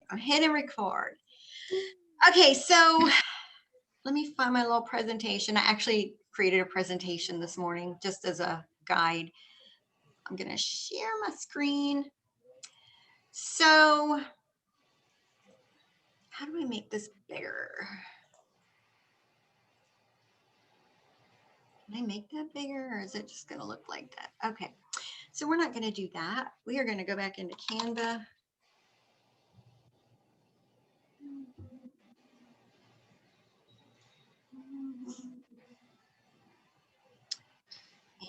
I'm hitting record. Okay, so let me find my little presentation. I actually created a presentation this morning just as a guide. I'm going to share my screen. So how do I make this bigger? Can I make that bigger, or is it just going to look like that? Okay, so we're not going to do that. We are going to go back into Canva.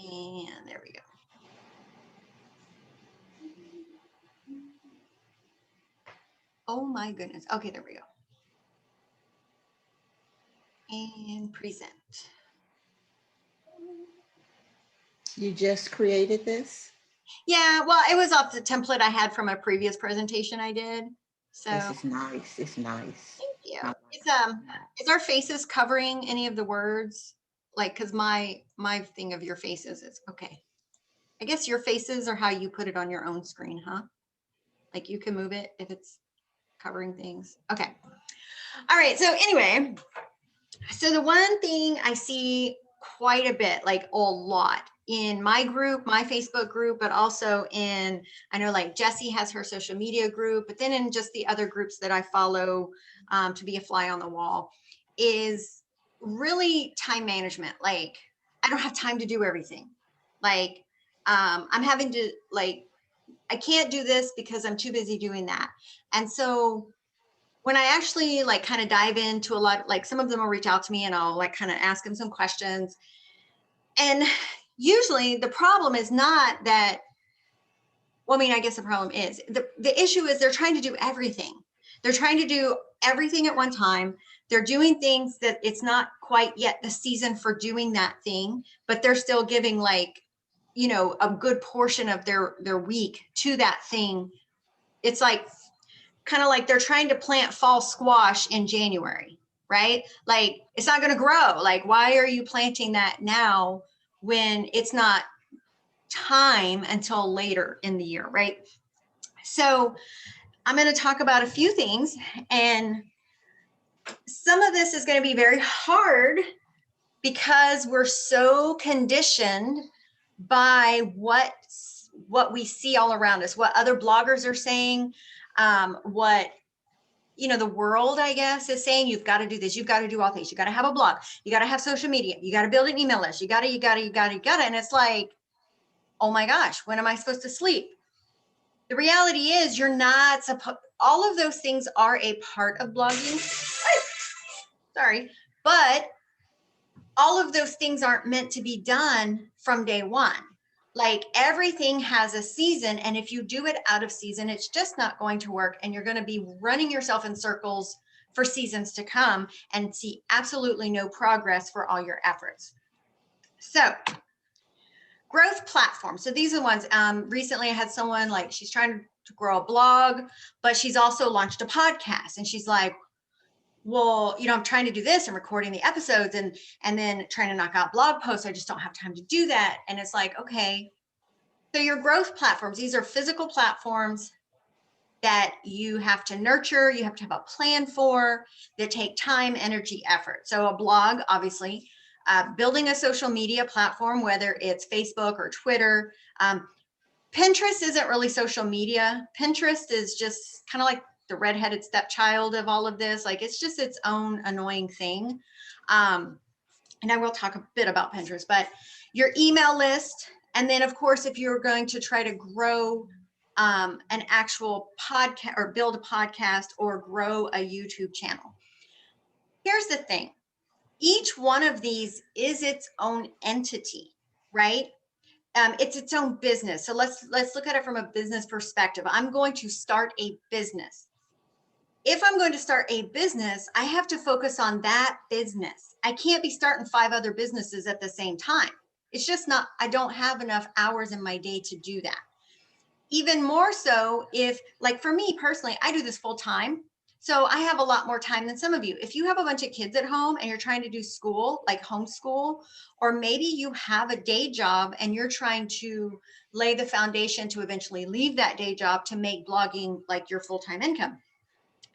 And there we go. Oh my goodness. Okay, there we go. And present. You just created this? Yeah, well, it was off the template I had from a previous presentation I did. So This is nice. It's nice. thank you. I like It's that. is our faces covering any of the words? Like, cause my thing of your faces is okay. I guess your faces are how you put it on your own screen, huh? Like you can move it if it's covering things. Okay. All right. So anyway, so the one thing I see quite a bit, like a lot in my group, my Facebook group, but also in, I know like Jessie has her social media group, but then in just the other groups that I follow to be a fly on the wall, is really time management. Like I don't have time to do everything. Like I'm having to I can't do this because I'm too busy doing that. And so when I actually like kind of dive into a lot, like some of them will reach out to me and I'll like kind of ask them some questions. And usually the problem is not that, well, I mean, I guess the problem is the issue is they're trying to do everything. They're trying to do everything at one time. They're doing things that it's not quite yet the season for doing that thing, but they're still giving like, you know, a good portion of their week to that thing. It's like kind of like they're trying to plant fall squash in January, right? Like it's not going to grow. Like, why are you planting that now when it's not time until later in the year, right? So I'm going to talk about a few things, and some of this is going to be very hard because we're so conditioned by what we see all around us, what other bloggers are saying, what the world, I guess, is saying you've got to do this, you've got to do all things, you got to have a blog, you got to have social media, you got to build an email list, you got to, and it's like, oh my gosh, when am I supposed to sleep? The reality is you're not supposed, all of those things are a part of blogging. Sorry, but all of those things aren't meant to be done from day one. Like everything has a season, and if you do it out of season, it's just not going to work, and you're going to be running yourself in circles for seasons to come and see absolutely no progress for all your efforts. So growth platforms. So these are the ones. Recently I had someone like, she's trying to grow a blog, but she's also launched a podcast, and she's like, well, I'm trying to do this and recording the episodes and then trying to knock out blog posts. I just don't have time to do that. And it's like, okay, so your growth platforms, these are physical platforms that you have to nurture, you have to have a plan for, that take time, energy, effort. So a blog, obviously, building a social media platform, whether it's Facebook or Twitter. Pinterest isn't really social media. Pinterest is just kind of like the redheaded stepchild of all of this. Like it's just its own annoying thing. And I will talk a bit about Pinterest, but your email list. And then of course, if you're going to try to grow an actual podcast or build a podcast or grow a YouTube channel. Here's the thing. Each one of these is its own entity, right? It's its own business. So let's look at it from a business perspective. I'm going to start a business. If I'm going to start a business, I have to focus on that business. I can't be starting 5 other businesses at the same time. It's just not, I don't have enough hours in my day to do that. Even more so if, like for me personally, I do this full time. So I have a lot more time than some of you. If you have a bunch of kids at home and you're trying to do school, like homeschool, or maybe you have a day job and you're trying to lay the foundation to eventually leave that day job to make blogging like your full-time income.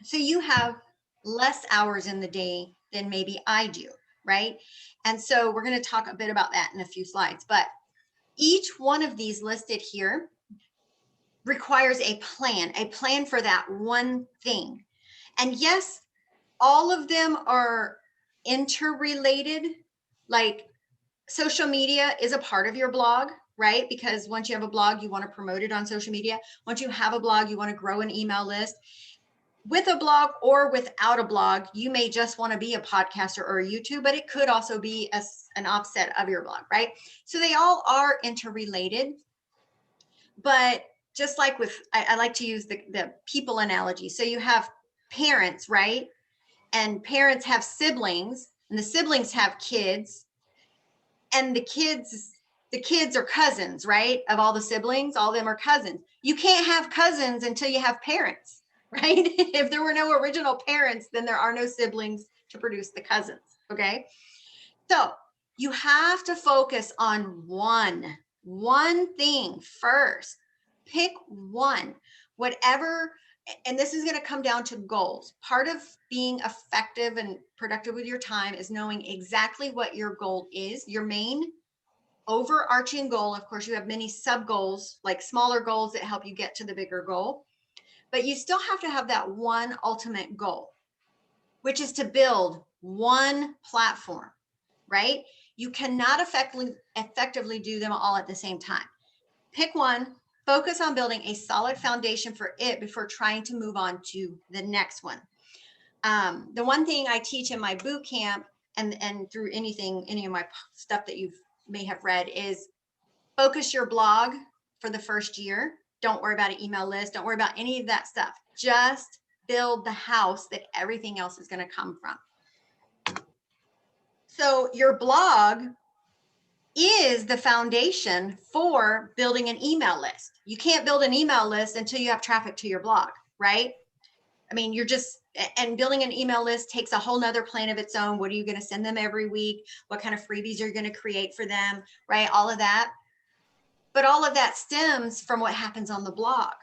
So you have less hours in the day than maybe I do, right? And so we're going to talk a bit about that in a few slides, but each one of these listed here requires a plan for that one thing. And yes, all of them are interrelated. Like social media is a part of your blog, right? Because once you have a blog, you want to promote it on social media. Once you have a blog, you want to grow an email list. With a blog or without a blog, you may just want to be a podcaster or a YouTube, but it could also be an offset of your blog, right? So they all are interrelated. But just like with, I like to use the people analogy. So you have parents, right? And parents have siblings, and the siblings have kids, and the kids are cousins, right? Of all the siblings, all of them are cousins. You can't have cousins until you have parents, right? If there were no original parents, then there are no siblings to produce the cousins, okay? So you have to focus on one thing first. Pick one, whatever, and this is going to come down to goals. Part of being effective and productive with your time is knowing exactly what your goal is, your main overarching goal. Of course, you have many sub goals, like smaller goals that help you get to the bigger goal, but you still have to have that one ultimate goal, which is to build one platform, right? You cannot effectively do them all at the same time. Pick one, focus on building a solid foundation for it before trying to move on to the next one. The one thing I teach in my boot camp and through any of my stuff that you may have read is focus your blog for the first year. Don't worry about an email list. Don't worry about any of that stuff. Just build the house that everything else is going to come from. So your blog is the foundation for building an email list. You can't build an email list until you have traffic to your blog, right? I mean, and building an email list takes a whole nother plan of its own. What are you going to send them every week? What kind of freebies are you going to create for them, right? All of that. But all of that stems from what happens on the blog.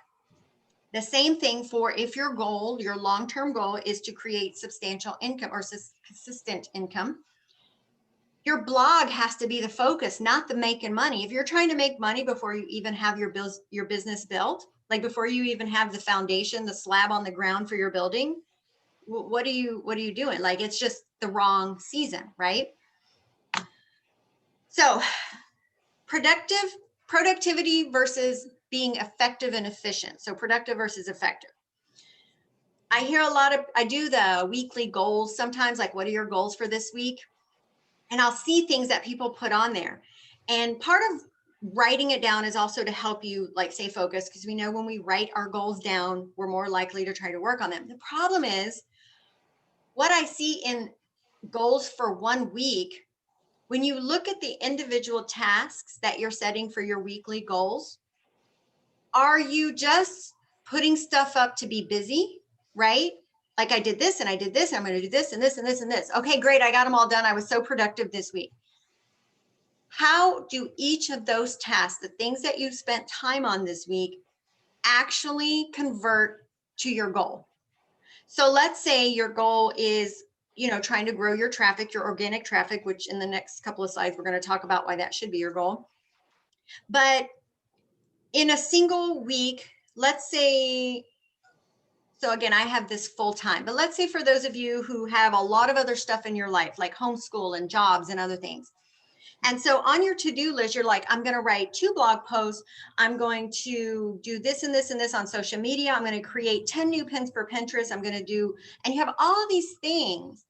The same thing for if your goal, your long-term goal is to create substantial income or consistent income. Your blog has to be the focus, not the making money. If you're trying to make money before you even have your business built, like before you even have the foundation, the slab on the ground for your building, what are you doing? Like, it's just the wrong season, right? So productivity versus being effective and efficient. So productive versus effective. I do the weekly goals sometimes, like, what are your goals for this week? And I'll see things that people put on there. And part of writing it down is also to help you like stay focused, because we know when we write our goals down, we're more likely to try to work on them. The problem is what I see in goals for 1 week, when you look at the individual tasks that you're setting for your weekly goals, are you just putting stuff up to be busy, right? Like, I did this and I did this, I'm going to do this and this and this and this. Okay, great. I got them all done. I was so productive this week. How do each of those tasks, the things that you spent time on this week, actually convert to your goal? So let's say your goal is, trying to grow your traffic, your organic traffic, which in the next couple of slides, we're going to talk about why that should be your goal. But in a single week, let's say, so again, I have this full time, but let's say for those of you who have a lot of other stuff in your life, like homeschool and jobs and other things. And so on your to-do list, you're like, I'm going to write 2 blog posts. I'm going to do this and this and this on social media. I'm going to create 10 new pins for Pinterest. I'm going to do, and you have all these things.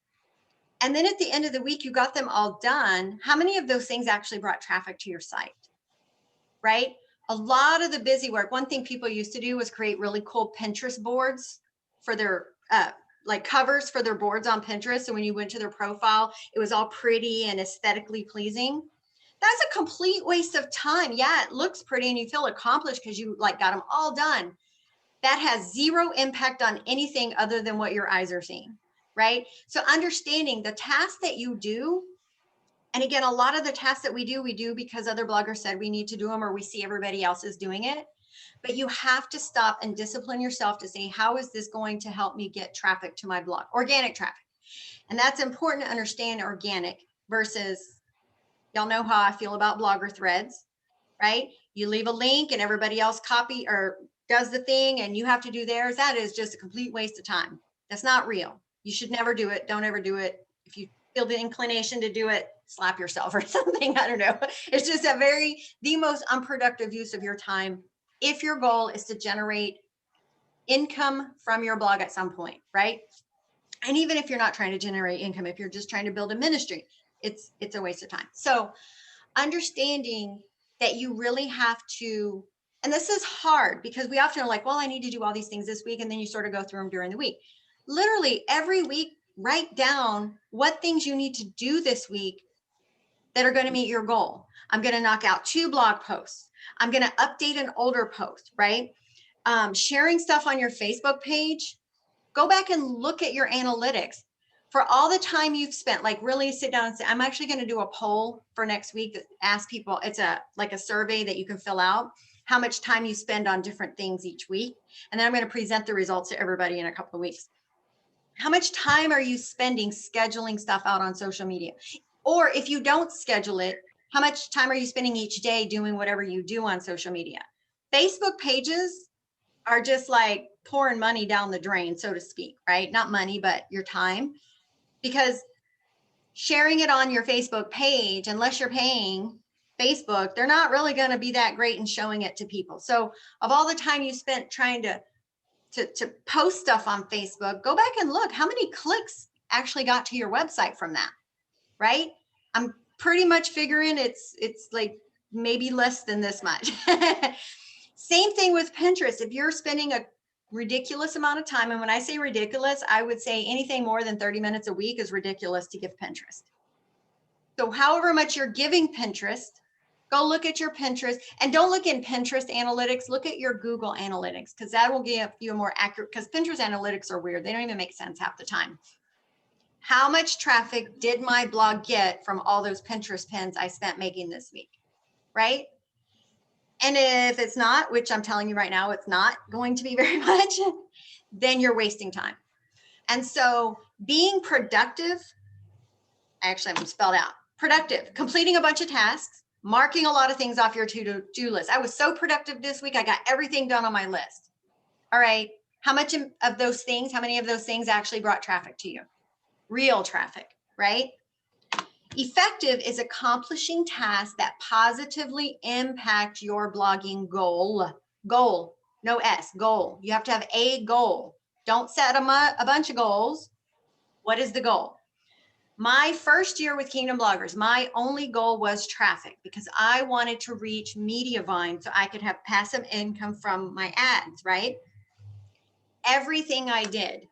And then at the end of the week, you got them all done. How many of those things actually brought traffic to your site, right? A lot of the busy work. One thing people used to do was create really cool Pinterest boards for their, like covers for their boards on Pinterest. So when you went to their profile, it was all pretty and aesthetically pleasing. That's a complete waste of time. Yeah, it looks pretty and you feel accomplished because you like got them all done. That has zero impact on anything other than what your eyes are seeing, right? So understanding the tasks that you do, and again, a lot of the tasks that we do because other bloggers said we need to do them or we see everybody else is doing it. But you have to stop and discipline yourself to say, how is this going to help me get traffic to my blog? Organic traffic. And that's important to understand organic versus, y'all know how I feel about blogger threads, right? You leave a link and everybody else copy or does the thing and you have to do theirs. That is just a complete waste of time. That's not real. You should never do it. Don't ever do it. If you feel the inclination to do it, slap yourself or something. I don't know. It's just the most unproductive use of your time if your goal is to generate income from your blog at some point, right? And even if you're not trying to generate income, if you're just trying to build a ministry, it's a waste of time. So understanding that you really have to, and this is hard because we often are like, well, I need to do all these things this week. And then you sort of go through them during the week. Literally every week, write down what things you need to do this week that are going to meet your goal. I'm going to knock out 2 blog posts. I'm going to update an older post, right? Sharing stuff on your Facebook page. Go back and look at your analytics for all the time you've spent. Like really sit down and say, I'm actually going to do a poll for next week that asks people, it's like a survey that you can fill out, how much time you spend on different things each week. And then I'm going to present the results to everybody in a couple of weeks. How much time are you spending scheduling stuff out on social media? Or if you don't schedule it, how much time are you spending each day doing whatever you do on social media? Facebook pages are just like pouring money down the drain, so to speak, right? Not money, but your time. Because sharing it on your Facebook page, unless you're paying Facebook, they're not really going to be that great in showing it to people. So of all the time you spent trying to post stuff on Facebook, go back and look how many clicks actually got to your website from that, right? I'm pretty much figuring it's like maybe less than this much. Same thing with Pinterest. If you're spending a ridiculous amount of time, and when I say ridiculous, I would say anything more than 30 minutes a week is ridiculous to give Pinterest. So however much you're giving Pinterest, go look at your Pinterest, and don't look in Pinterest analytics, look at your Google analytics, because that will give you a more accurate, because Pinterest analytics are weird. They don't even make sense half the time. How much traffic did my blog get from all those Pinterest pins I spent making this week, right? And if it's not, which I'm telling you right now, it's not going to be very much, then you're wasting time. And so being productive, I actually haven't spelled out, productive, completing a bunch of tasks, marking a lot of things off your to-do list. I was so productive this week. I got everything done on my list. All right. How much of those things, how many of those things actually brought traffic to you? Real traffic, right? Effective is accomplishing tasks that positively impact your blogging goal. Goal, no S, goal. You have to have a goal. Don't set a bunch of goals. What is the goal? My first year with Kingdom Bloggers, my only goal was traffic because I wanted to reach Mediavine so I could have passive income from my ads, right? Everything I did,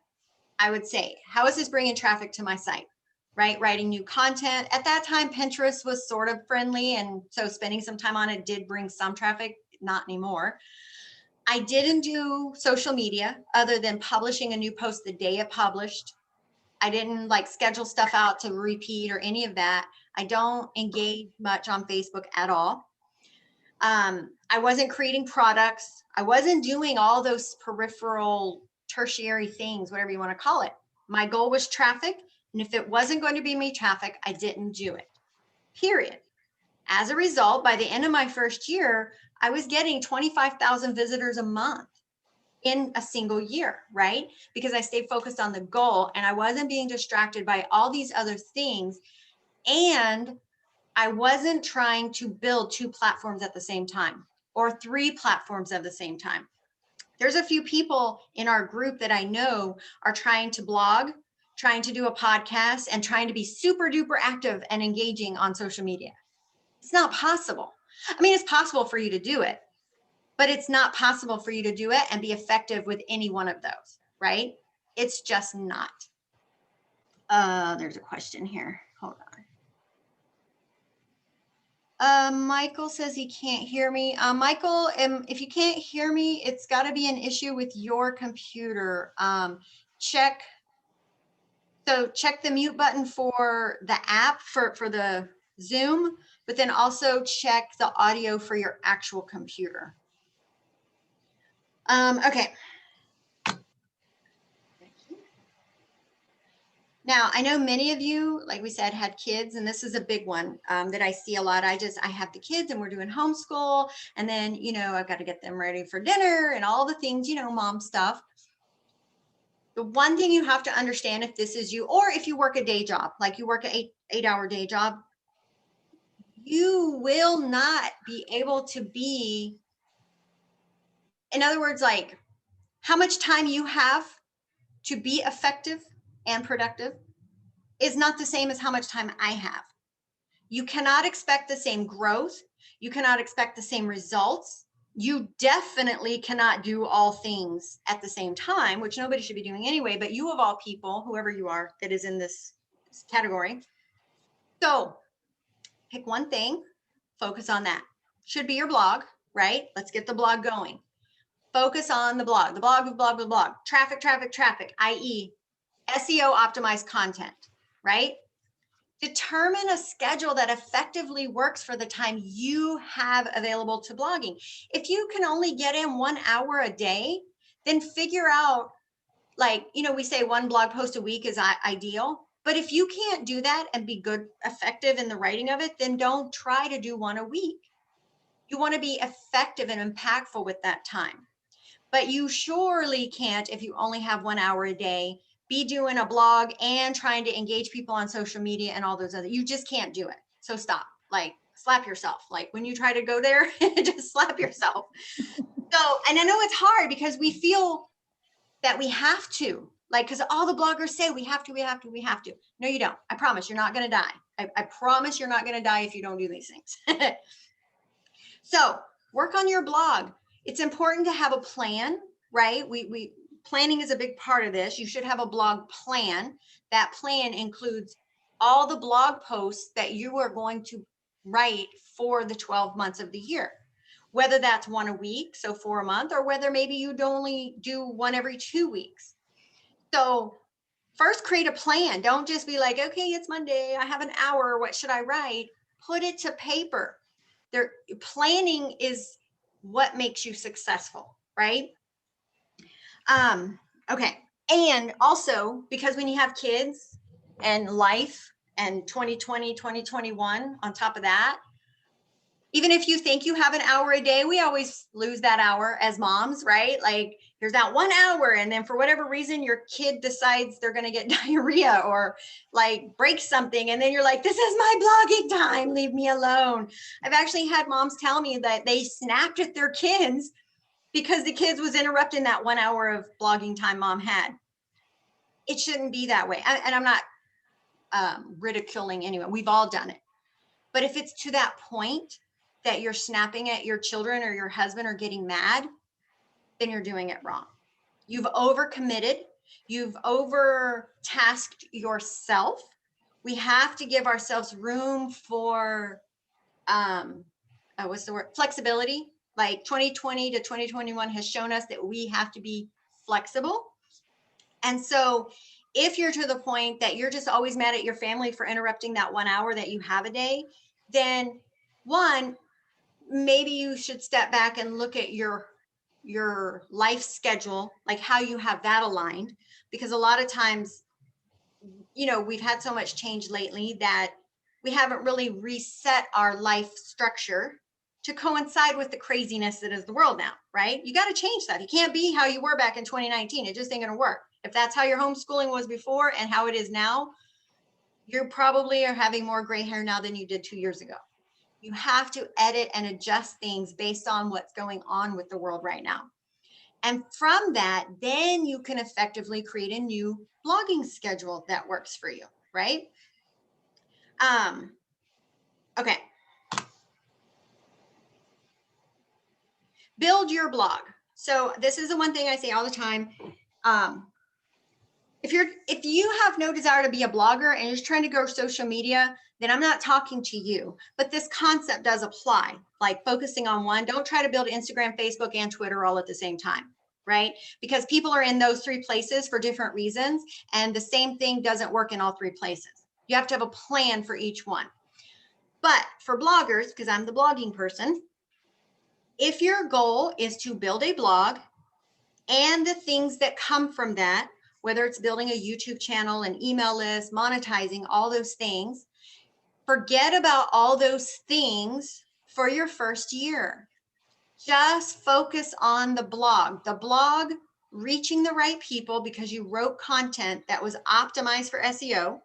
I would say, how is this bringing traffic to my site, right? Writing new content. At that time, Pinterest was sort of friendly. And so spending some time on it did bring some traffic, not anymore. I didn't do social media other than publishing a new post the day it published. I didn't like schedule stuff out to repeat or any of that. I don't engage much on Facebook at all. I wasn't creating products. I wasn't doing all those peripheral tertiary things, whatever you want to call it. My goal was traffic. And if it wasn't going to be me traffic, I didn't do it, period. As a result, by the end of my first year, I was getting 25,000 visitors a month in a single year, right? Because I stayed focused on the goal and I wasn't being distracted by all these other things. And I wasn't trying to build 2 platforms at the same time or 3 platforms at the same time. There's a few people in our group that I know are trying to blog, trying to do a podcast, and trying to be super duper active and engaging on social media. It's not possible. I mean, it's possible for you to do it, but it's not possible for you to do it and be effective with any one of those, right? It's just not. There's a question here. Hold on. Michael says he can't hear me. Michael, if you can't hear me, it's got to be an issue with your computer. Check the mute button for the app for the Zoom, but then also check the audio for your actual computer. Okay. Now, I know many of you, like we said, had kids, and this is a big one that I see a lot. I have the kids and we're doing homeschool, and then, you know, I've got to get them ready for dinner and all the things, you know, mom stuff. The one thing you have to understand, if this is you, or if you work a day job, like you work an eight-hour day job, you will not be able to be, in other words, like how much time you have to be effective and productive is not the same as how much time I have. You cannot expect the same growth. You cannot expect the same results. You definitely cannot do all things at the same time, which nobody should be doing anyway, but you of all people, whoever you are that is in this category. So pick one thing, focus on that. Should be your blog, right? Let's get the blog going. Focus on the blog, traffic, i.e. SEO optimized content, right? Determine a schedule that effectively works for the time you have available to blogging. If you can only get in 1 hour a day, then figure out, like, you know, we say one blog post a week is ideal, but if you can't do that and be good, effective in the writing of it, then don't try to do one a week. You want to be effective and impactful with that time. But you surely can't, if you only have 1 hour a day, be doing a blog and trying to engage people on social media and all those other, you just can't do it. So stop, like slap yourself. Like when you try to go there, just slap yourself. So, and I know it's hard because we feel that we have to, like, because all the bloggers say we have to. No, you don't. I promise you're not going to die. I promise you're not going to die if you don't do these things. So work on your blog. It's important to have a plan, right? Planning is a big part of this. You should have a blog plan. That plan includes all the blog posts that you are going to write for the 12 months of the year, whether that's one a week, so 4 a month, or whether maybe you'd only do one every 2 weeks. So first create a plan. Don't just be like, okay, it's Monday, I have an hour, what should I write? Put it to paper. Planning is what makes you successful, right? Okay. And also, because when you have kids and life and 2020, 2021 on top of that, even if you think you have an hour a day, we always lose that hour as moms, right? Like there's that 1 hour, and then for whatever reason, your kid decides they're going to get diarrhea or like break something. And then you're like, this is my blogging time, leave me alone. I've actually had moms tell me that they snapped at their kids because the kids was interrupting that 1 hour of blogging time mom had. It shouldn't be that way. And I'm not ridiculing anyone. We've all done it. But if it's to that point that you're snapping at your children or your husband or getting mad, then you're doing it wrong. You've overcommitted. You've overtasked yourself. We have to give ourselves room for, what's the word? Flexibility. Like 2020 to 2021 has shown us that we have to be flexible. And so if you're to the point that you're just always mad at your family for interrupting that 1 hour that you have a day, then one, maybe you should step back and look at your life schedule, like how you have that aligned, because a lot of times, you know, we've had so much change lately that we haven't really reset our life structure to coincide with the craziness that is the world now, right? You got to change that. You can't be how you were back in 2019. It just ain't going to work. If that's how your homeschooling was before and how it is now, you probably are having more gray hair now than you did 2 years ago. You have to edit and adjust things based on what's going on with the world right now. And from that, then you can effectively create a new blogging schedule that works for you, right? Okay. Build your blog. So this is the one thing I say all the time. If you have no desire to be a blogger and you're just trying to grow social media, then I'm not talking to you. But this concept does apply, like focusing on one. Don't try to build Instagram, Facebook, and Twitter all at the same time, right? Because people are in those 3 places for different reasons, and the same thing doesn't work in all 3 places. You have to have a plan for each one. But for bloggers, because I'm the blogging person, if your goal is to build a blog and the things that come from that, whether it's building a YouTube channel, an email list, monetizing, all those things. Forget about all those things for your first year. Just focus on the blog reaching the right people because you wrote content that was optimized for SEO.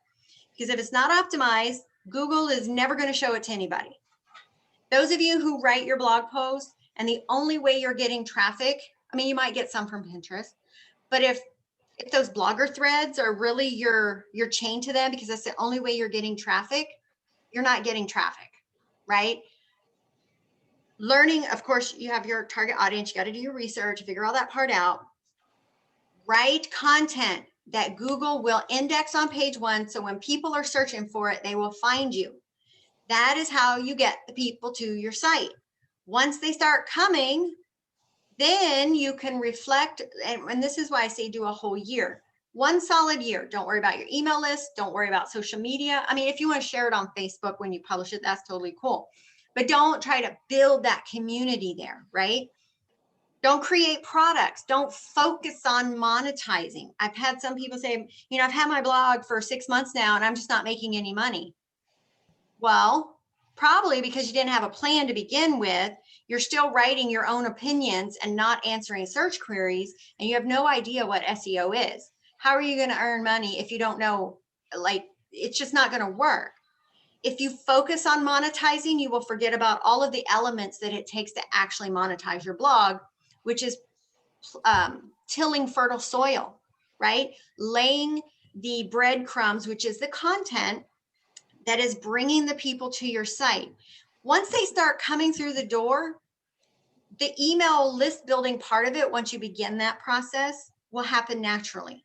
Because if it's not optimized, Google is never going to show it to anybody. Those of you who write your blog posts and the only way you're getting traffic, I mean, you might get some from Pinterest, but if those blogger threads are really your chain to them because that's the only way you're getting traffic, you're not getting traffic, right? Learning, of course, you have your target audience. You got to do your research, figure all that part out. Write content that Google will index on page 1. So when people are searching for it, they will find you. That is how you get the people to your site. Once they start coming, then you can reflect. And this is why I say do a whole year. 1 solid year. Don't worry about your email list. Don't worry about social media. I mean, if you want to share it on Facebook when you publish it, that's totally cool. But don't try to build that community there, right? Don't create products. Don't focus on monetizing. I've had some people say, you know, I've had my blog for 6 months now and I'm just not making any money. Well, probably because you didn't have a plan to begin with. You're still writing your own opinions and not answering search queries, and you have no idea what SEO is. How are you going to earn money if you don't know? Like, it's just not going to work. If you focus on monetizing, you will forget about all of the elements that it takes to actually monetize your blog, which is tilling fertile soil, right? Laying the breadcrumbs, which is the content that is bringing the people to your site. Once they start coming through the door, the email list building part of it, once you begin that process, will happen naturally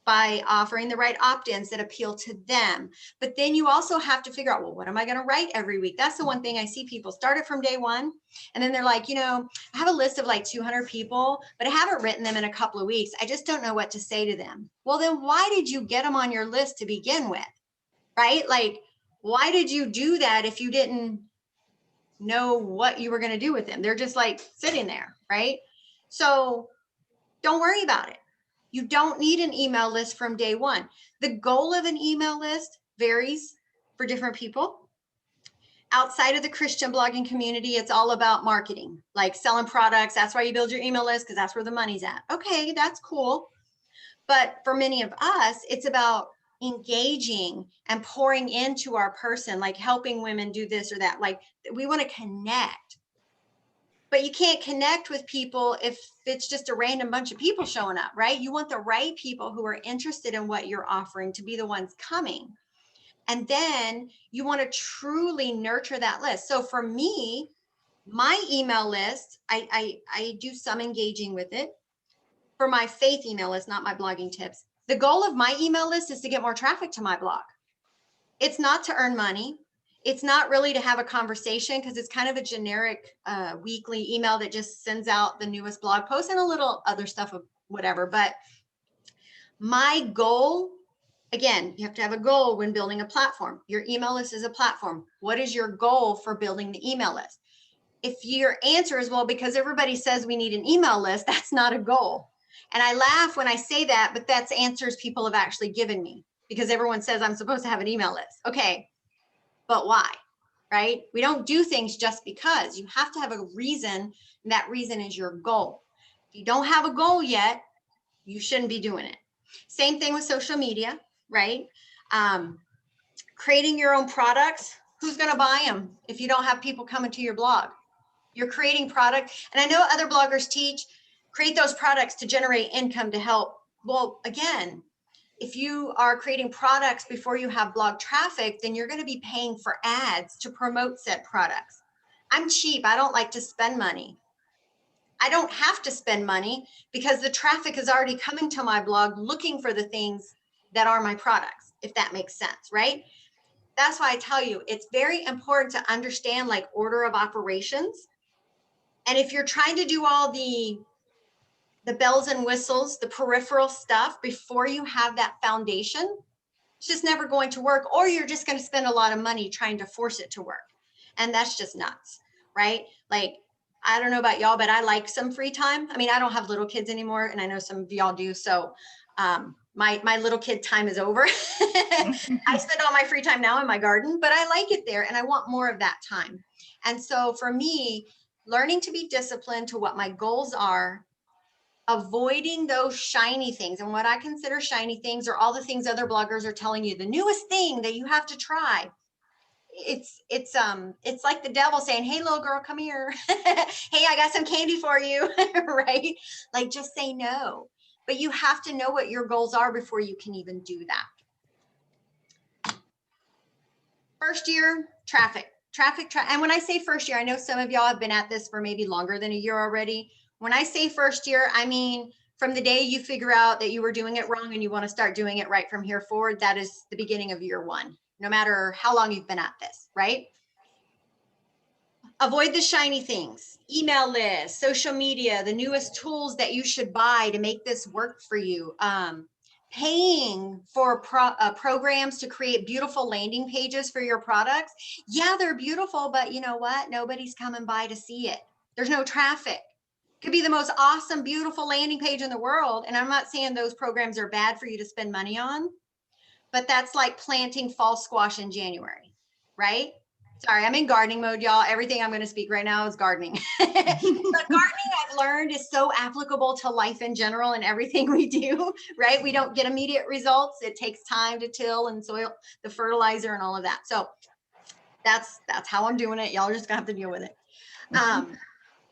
by offering the right opt-ins that appeal to them. But then you also have to figure out, well, what am I going to write every week? That's the one thing I see people start it from day one. And then they're like, you know, I have a list of like 200 people, but I haven't written them in a couple of weeks. I just don't know what to say to them. Well, then why did you get them on your list to begin with? Right? Like, why did you do that if you didn't know what you were going to do with them? They're just like sitting there, right? So don't worry about it. You don't need an email list from day one. The goal of an email list varies for different people. Outside of the Christian blogging community, it's all about marketing, like selling products. That's why you build your email list, because that's where the money's at. Okay, that's cool. But for many of us, it's about engaging and pouring into our person, like helping women do this or that. Like, we want to connect. But you can't connect with people if it's just a random bunch of people showing up, right? You want the right people who are interested in what you're offering to be the ones coming. And then you want to truly nurture that list. So for me, my email list, I do some engaging with it. For my faith email list, not my blogging tips, the goal of my email list is to get more traffic to my blog. It's not to earn money. It's not really to have a conversation, because it's kind of a generic weekly email that just sends out the newest blog post and a little other stuff of whatever. But my goal, again, you have to have a goal when building a platform. Your email list is a platform. What is your goal for building the email list? If your answer is, well, because everybody says we need an email list, that's not a goal. And I laugh when I say that, but that's answers people have actually given me, because everyone says I'm supposed to have an email list. Okay, but why, right? We don't do things just because. You have to have a reason, and that reason is your goal. If you don't have a goal yet, you shouldn't be doing it. Same thing with social media, right? Creating your own products. Who's going to buy them if you don't have people coming to your blog? You're creating product. And I know other bloggers teach, create those products to generate income to help. Well, again, if you are creating products before you have blog traffic, then you're going to be paying for ads to promote said products. I'm cheap. I don't like to spend money. I don't have to spend money because the traffic is already coming to my blog looking for the things that are my products, if that makes sense, right? That's why I tell you, it's very important to understand like order of operations. And if you're trying to do all the bells and whistles, the peripheral stuff before you have that foundation, it's just never going to work, or you're just going to spend a lot of money trying to force it to work. And that's just nuts, right? Like, I don't know about y'all, but I like some free time. I mean, I don't have little kids anymore, and I know some of y'all do. So my little kid time is over. I spend all my free time now in my garden, but I like it there and I want more of that time. And so for me, learning to be disciplined to what my goals are, avoiding those shiny things. And what I consider shiny things are all the things other bloggers are telling you, the newest thing that you have to try. It's like the devil saying, hey, little girl, come here. Hey, I got some candy for you. Right? Like, just say no. But you have to know what your goals are before you can even do that. First year, traffic. And when I say first year, I know some of y'all have been at this for maybe longer than a year already. When I say first year, I mean from the day you figure out that you were doing it wrong and you want to start doing it right from here forward, that is the beginning of year one, no matter how long you've been at this, right? Avoid the shiny things, email lists, social media, the newest tools that you should buy to make this work for you. Paying for programs to create beautiful landing pages for your products. Yeah, they're beautiful, but you know what? Nobody's coming by to see it. There's no traffic. Could be the most awesome, beautiful landing page in the world. And I'm not saying those programs are bad for you to spend money on, but that's like planting fall squash in January, right? Sorry, I'm in gardening mode, y'all. Everything I'm going to speak right now is gardening. But gardening, I've learned, is so applicable to life in general and everything we do, right? We don't get immediate results. It takes time to till and soil, the fertilizer and all of that. So that's how I'm doing it. Y'all are just going to have to deal with it.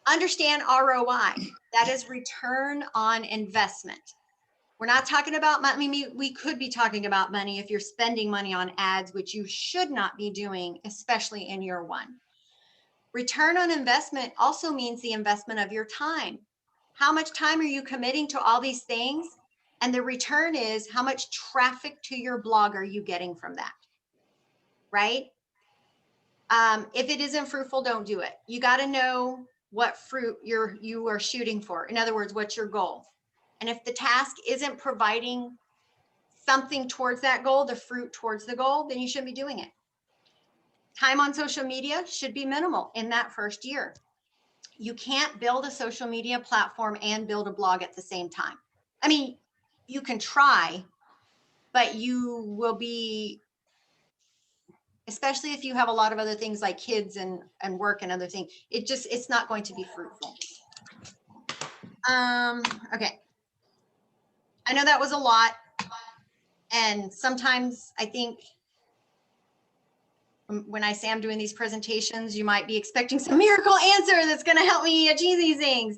Understand ROI. That is return on investment. We're not talking about money. I mean, we could be talking about money if you're spending money on ads, which you should not be doing, especially in year one. Return on investment also means the investment of your time. How much time are you committing to all these things? And the return is how much traffic to your blog are you getting from that, right? If it isn't fruitful, don't do it. You got to know what fruit you are shooting for. In other words, what's your goal? And if the task isn't providing something towards that goal, the fruit towards the goal, then you shouldn't be doing it. Time on social media should be minimal in that first year. You can't build a social media platform and build a blog at the same time. I mean, you can try, but you will be, especially if you have a lot of other things like kids and work and other things, it's not going to be fruitful. Okay. I know that was a lot. And sometimes I think when I say I'm doing these presentations, you might be expecting some miracle answer that's going to help me achieve these things.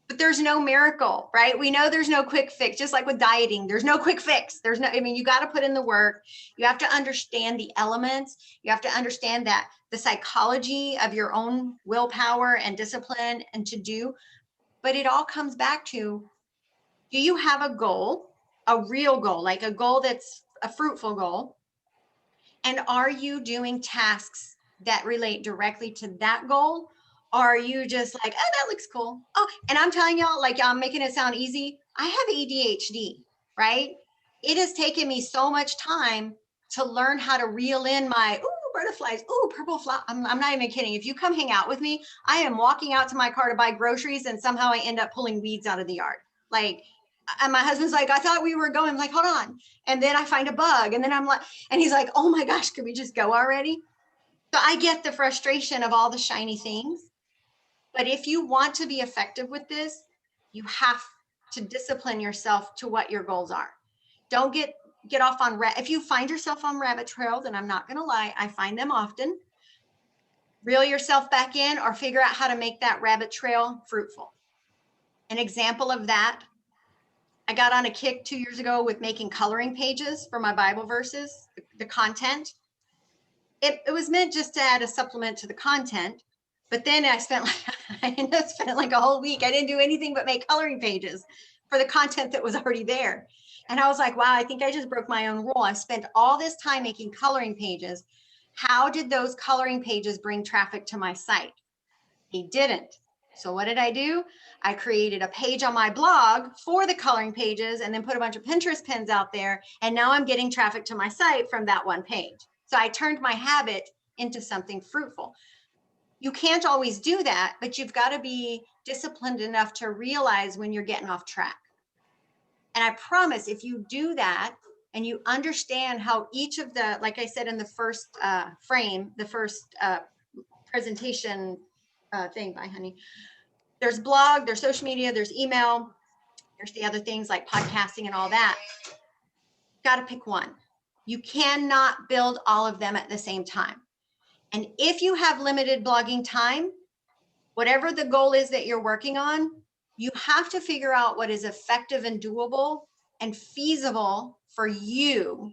But there's no miracle, right? We know there's no quick fix, just like with dieting. There's no quick fix. You got to put in the work. You have to understand the elements. You have to understand that the psychology of your own willpower and discipline and to do. But it all comes back to, do you have a goal, a real goal, like a goal that's a fruitful goal? And are you doing tasks that relate directly to that goal? Or are you just like, oh, that looks cool. Oh, and I'm telling y'all, like, I'm making it sound easy. I have ADHD, right? It has taken me so much time to learn how to reel in my, ooh, butterflies, ooh, purple flower. I'm not even kidding. If you come hang out with me, I am walking out to my car to buy groceries and somehow I end up pulling weeds out of the yard. Like, and my husband's like, I thought we were going. I'm like, hold on. And then I find a bug. And then I'm like, and he's like, oh my gosh, could we just go already? So I get the frustration of all the shiny things. But if you want to be effective with this, you have to discipline yourself to what your goals are. Don't get off on, if you find yourself on rabbit trails, and I'm not going to lie, I find them often, reel yourself back in or figure out how to make that rabbit trail fruitful. An example of that, I got on a kick 2 years ago with making coloring pages for my Bible verses, the content. It was meant just to add a supplement to the content, but then I spent like a whole week. I didn't do anything but make coloring pages for the content that was already there. And I was like, wow, I think I just broke my own rule. I spent all this time making coloring pages. How did those coloring pages bring traffic to my site? They didn't. So what did I do? I created a page on my blog for the coloring pages and then put a bunch of Pinterest pins out there. And now I'm getting traffic to my site from that one page. So I turned my habit into something fruitful. you can't always do that, but you've got to be disciplined enough to realize when you're getting off track. And I promise if you do that and you understand how each of the, like I said in the first frame, the first presentation thing, bye honey, there's blog, there's social media, there's email, there's the other things like podcasting and all that. Got to pick one. You cannot build all of them at the same time. And if you have limited blogging time, whatever the goal is that you're working on, you have to figure out what is effective and doable and feasible for you.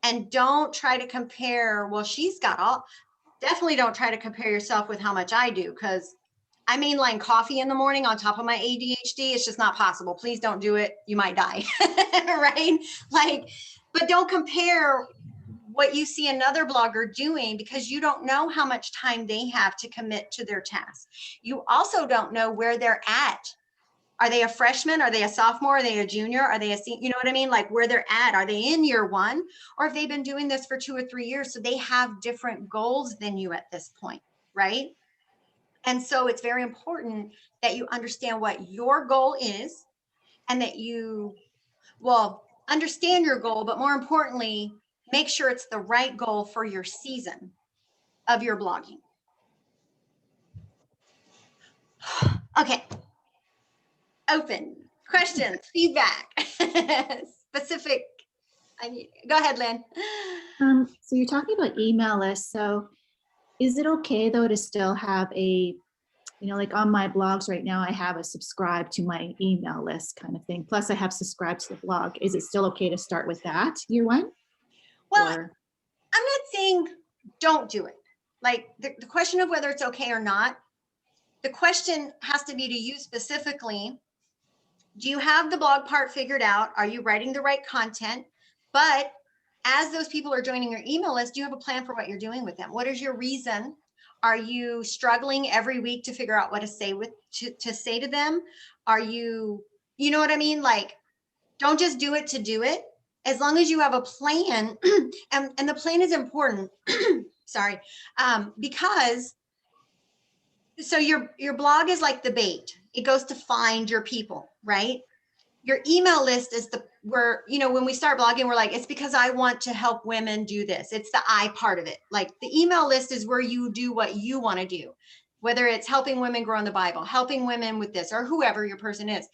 And don't try to compare, well, she's got all, definitely don't try to compare yourself with how much I do, because I mainline coffee in the morning on top of my ADHD. It's just not possible. Please don't do it. You might die, right? Like, but don't compare what you see another blogger doing, because you don't know how much time they have to commit to their task. You also don't know where they're at. Are they a freshman? Are they a sophomore? Are they a junior? Are they a senior? You know what I mean? Like where they're at. Are they in year one? Or have they been doing this for 2 or 3 years? So they have different goals than you at this point, right? And so it's very important that you understand what your goal is, and that you, well, understand your goal, but more importantly, make sure it's the right goal for your season of your blogging. Okay. Open questions, feedback, specific. Go ahead, Lynn. So you're talking about email lists. So is it okay though to still have a, like on my blogs right now, I have a subscribe to my email list kind of thing. Plus I have subscribed to the blog. Is it still okay to start with that year one? Well, I'm not saying don't do it. Like the question of whether it's okay or not, the question has to be to you specifically. Do you have the blog part figured out? Are you writing the right content? But as those people are joining your email list, do you have a plan for what you're doing with them? What is your reason? Are you struggling every week to figure out what to say to say to them? Are you, you know what I mean? Like, don't just do it to do it. As long as you have a plan, and the plan is important. Sorry, because so your blog is like the bait. It goes to find your people, right? Your email list is when we start blogging, we're like, it's because I want to help women do this. It's the I part of it. Like the email list is where you do what you want to do, whether it's helping women grow in the Bible, helping women with this, or whoever your person is.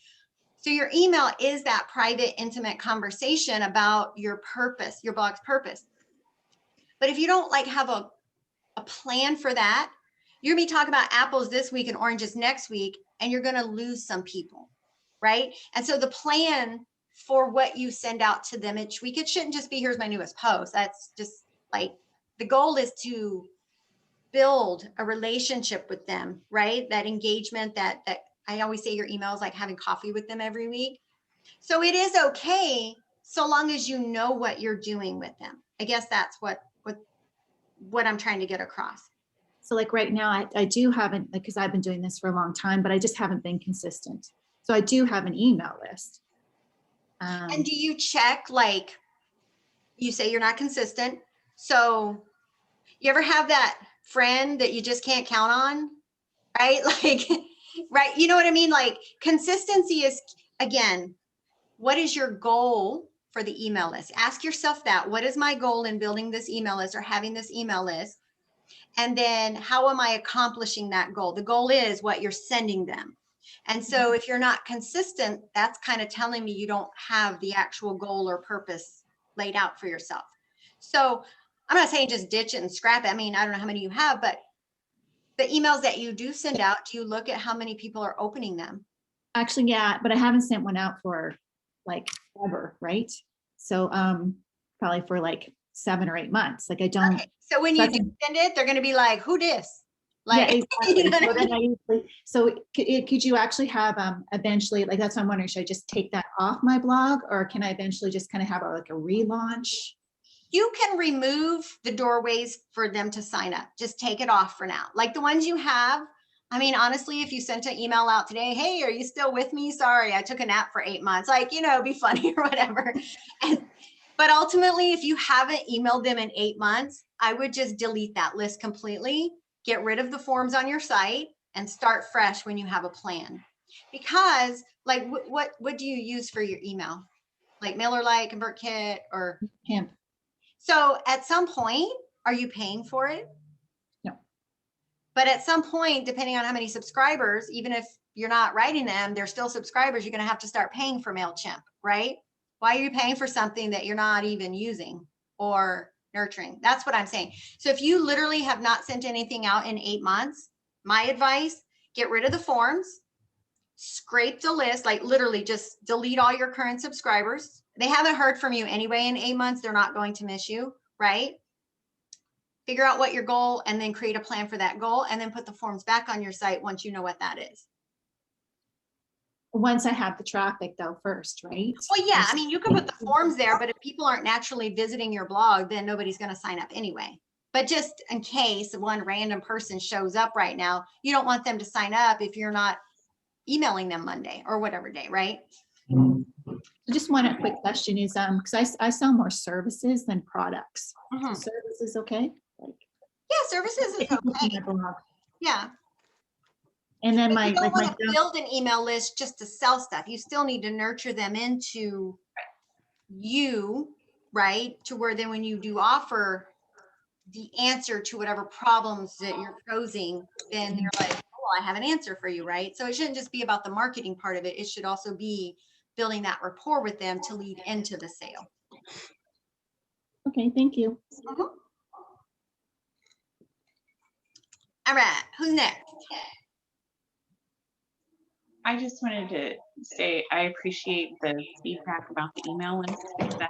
So your email is that private, intimate conversation about your purpose, your blog's purpose. But if you don't like have a plan for that, you're gonna be talking about apples this week and oranges next week, and you're gonna lose some people, right? And so the plan for what you send out to them each week, it shouldn't just be, here's my newest post. That's just like, the goal is to build a relationship with them, right? That engagement, that I always say your email is like having coffee with them every week. So it is okay so long as you know what you're doing with them. I guess that's what I'm trying to get across. So like right now, I do haven't, because I've been doing this for a long time, but I just haven't been consistent. So I do have an email list. And do you check, like, you say you're not consistent. So you ever have that friend that you just can't count on, right? Like, right. You know what I mean? Like consistency is, again, what is your goal for the email list? Ask yourself that. What is my goal in building this email list or having this email list? And then how am I accomplishing that goal? The goal is what you're sending them. And so if you're not consistent, that's kind of telling me you don't have the actual goal or purpose laid out for yourself. So I'm not saying just ditch it and scrap it. I mean, I don't know how many you have, but the emails that you do send out, do you look at how many people are opening them? Actually, yeah, but I haven't sent one out for like ever, right? So probably for like 7 or 8 months. Like I don't. Okay. So when you do send it, they're going to be like, who dis? Like, yeah, exactly. You know so could you actually have eventually, like that's what I'm wondering, should I just take that off my blog, or can I eventually just kind of have like a relaunch? You can remove the doorways for them to sign up. Just take it off for now. Like the ones you have. I mean, honestly, if you sent an email out today, hey, are you still with me? Sorry, I took a nap for 8 months. Like, be funny or whatever. But ultimately, if you haven't emailed them in 8 months, I would just delete that list completely get rid of the forms on your site and start fresh when you have a plan. Because like what do you use for your email? Like MailerLite, ConvertKit, or Pimp. so at some point, are you paying for it? No. But at some point, depending on how many subscribers, even if you're not writing them, they're still subscribers, you're going to have to start paying for MailChimp, right? Why are you paying for something that you're not even using or nurturing? That's what I'm saying. So if you literally have not sent anything out in 8 months, my advice, get rid of the forms, scrape the list, like literally just delete all your current subscribers. They haven't heard from you anyway in 8 months. They're not going to miss you, right? Figure out what your goal and then create a plan for that goal and then put the forms back on your site once you know what that is. Once I have the traffic though first, right? Well, yeah, I mean, you can put the forms there, but if people aren't naturally visiting your blog, then nobody's going to sign up anyway. But just in case one random person shows up right now, you don't want them to sign up if you're not emailing them Monday or whatever day, right? Just one quick question is, because I sell more services than products. Mhm. Services, okay? Like, Yeah, services is okay. Yeah. And then But you don't want my to build an email list just to sell stuff. You still need to nurture them into you, right? To where then when you do offer the answer to whatever problems that you're posing, then you're like, oh, I have an answer for you, right? So it shouldn't just be about the marketing part of it. It should also be building that rapport with them to lead into the sale. Okay, thank you. Mhm. All right, who's next? I just wanted to say I appreciate the feedback about the email list because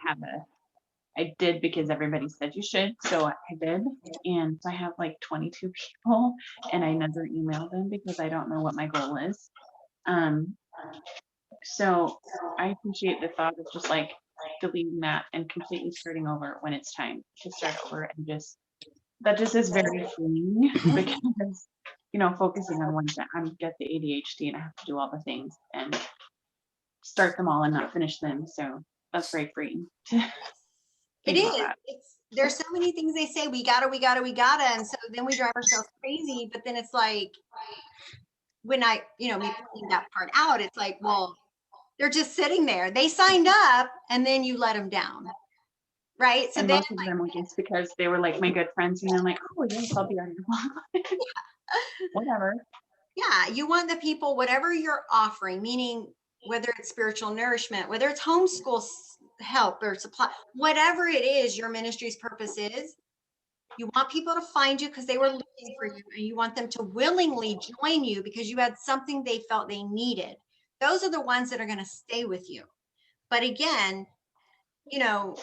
I did because everybody said you should, so I did, and so I have like 22 people, and I never email them because I don't know what my goal is. So I appreciate the thought of just like deleting that and completely starting over when it's time to start over, and that just is very freeing because focusing on one thing. I'm get the ADHD and I have to do all the things and start them all and not finish them. So that's very freeing. It is. There's so many things they say, we gotta, and so then we drive ourselves crazy. But then it's like, when me pointing that part out, it's like, well, they're just sitting there. They signed up, and then you let them down, right? So and then, most of them were just because they were like my good friends, and I'm like, oh yes, I'll be on your blog. Whatever. yeah, you want the people, whatever you're offering, meaning whether it's spiritual nourishment, whether it's homeschool help or supply, whatever it is, your ministry's purpose is, you want people to find you because they were looking for you, and you want them to willingly join you because you had something they felt they needed. Those are the ones that are going to stay with you. But again, to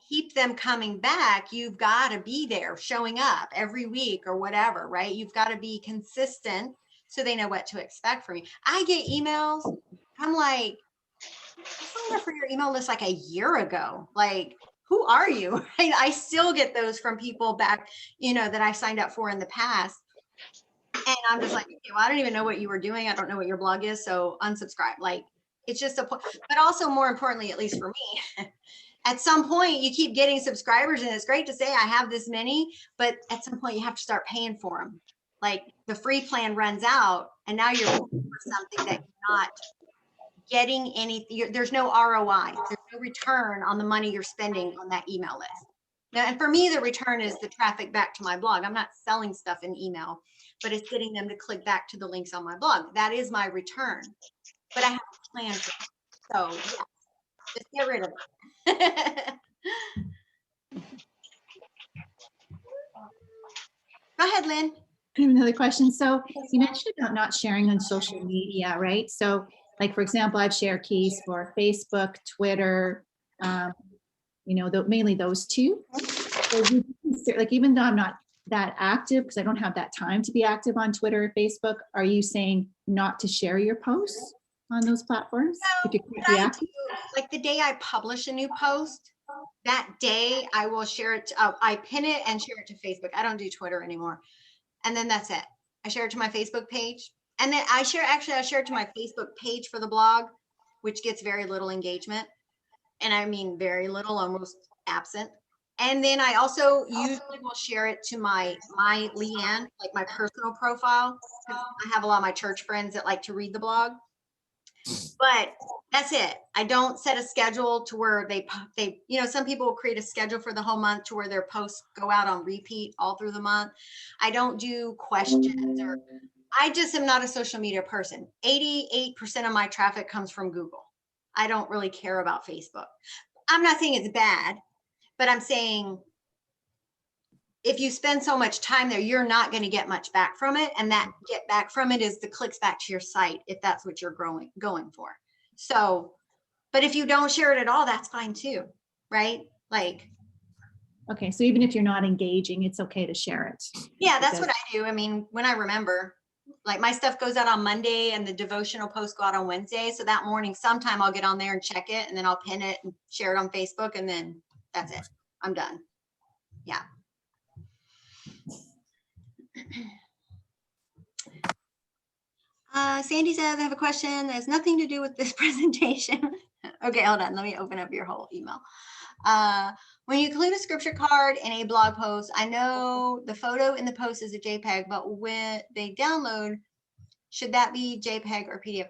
keep them coming back, you've got to be there showing up every week or whatever, right? You've got to be consistent so they know what to expect from you. I get emails. I'm like, I signed up for your email list like a year ago. Like, who are you? I still get those from people back, that I signed up for in the past. And I'm just like, okay, well, I don't even know what you were doing. I don't know what your blog is. So unsubscribe. Like, it's just a point. But also more importantly, at least for me, at some point you keep getting subscribers, and it's great to say I have this many, but at some point you have to start paying for them. Like the free plan runs out, and now you're paying for something that you're not getting anything. There's no ROI. There's no return on the money you're spending on that email list. Now, and for me, the return is the traffic back to my blog. I'm not selling stuff in email, but it's getting them to click back to the links on my blog. That is my return. But I have a plan for it. So yeah, just get rid of it. Go ahead, Lynn. I have another question. So you mentioned about not sharing on social media, right? So like, for example, I've shared keys for Facebook, Twitter, mainly those two. So like, even though I'm not that active, because I don't have that time to be active on Twitter or Facebook, are you saying not to share your posts on those platforms? So like the day I publish a new post, that day I will share it. I pin it and share it to Facebook. I don't do Twitter anymore. And then that's it. I share it to my Facebook page. And then I share it to my Facebook page for the blog, which gets very little engagement. And I mean, very little, almost absent. And then I also usually will share it to my Leanne, like my personal profile, because I have a lot of my church friends that like to read the blog. But that's it. I don't set a schedule to where they, some people will create a schedule for the whole month to where their posts go out on repeat all through the month. I don't do questions, or I just am not a social media person. 88% of my traffic comes from Google. I don't really care about Facebook. I'm not saying it's bad, but I'm saying if you spend so much time there, you're not going to get much back from it. And that get back from it is the clicks back to your site, if that's what you're going for. So, but if you don't share it at all, that's fine too, right? Like, Okay, so even if you're not engaging, it's okay to share it. yeah, that's Because- what I do. I mean, when I remember, like my stuff goes out on Monday and the devotional posts go out on Wednesday. So that morning, sometime I'll get on there and check it, and then I'll pin it and share it on Facebook, and then that's it. I'm done. Yeah. Sandy says, I have a question that has nothing to do with this presentation. Okay, hold on. Let me open up your whole email. When you include a scripture card in a blog post, I know the photo in the post is a JPEG, but when they download, should that be JPEG or PDF?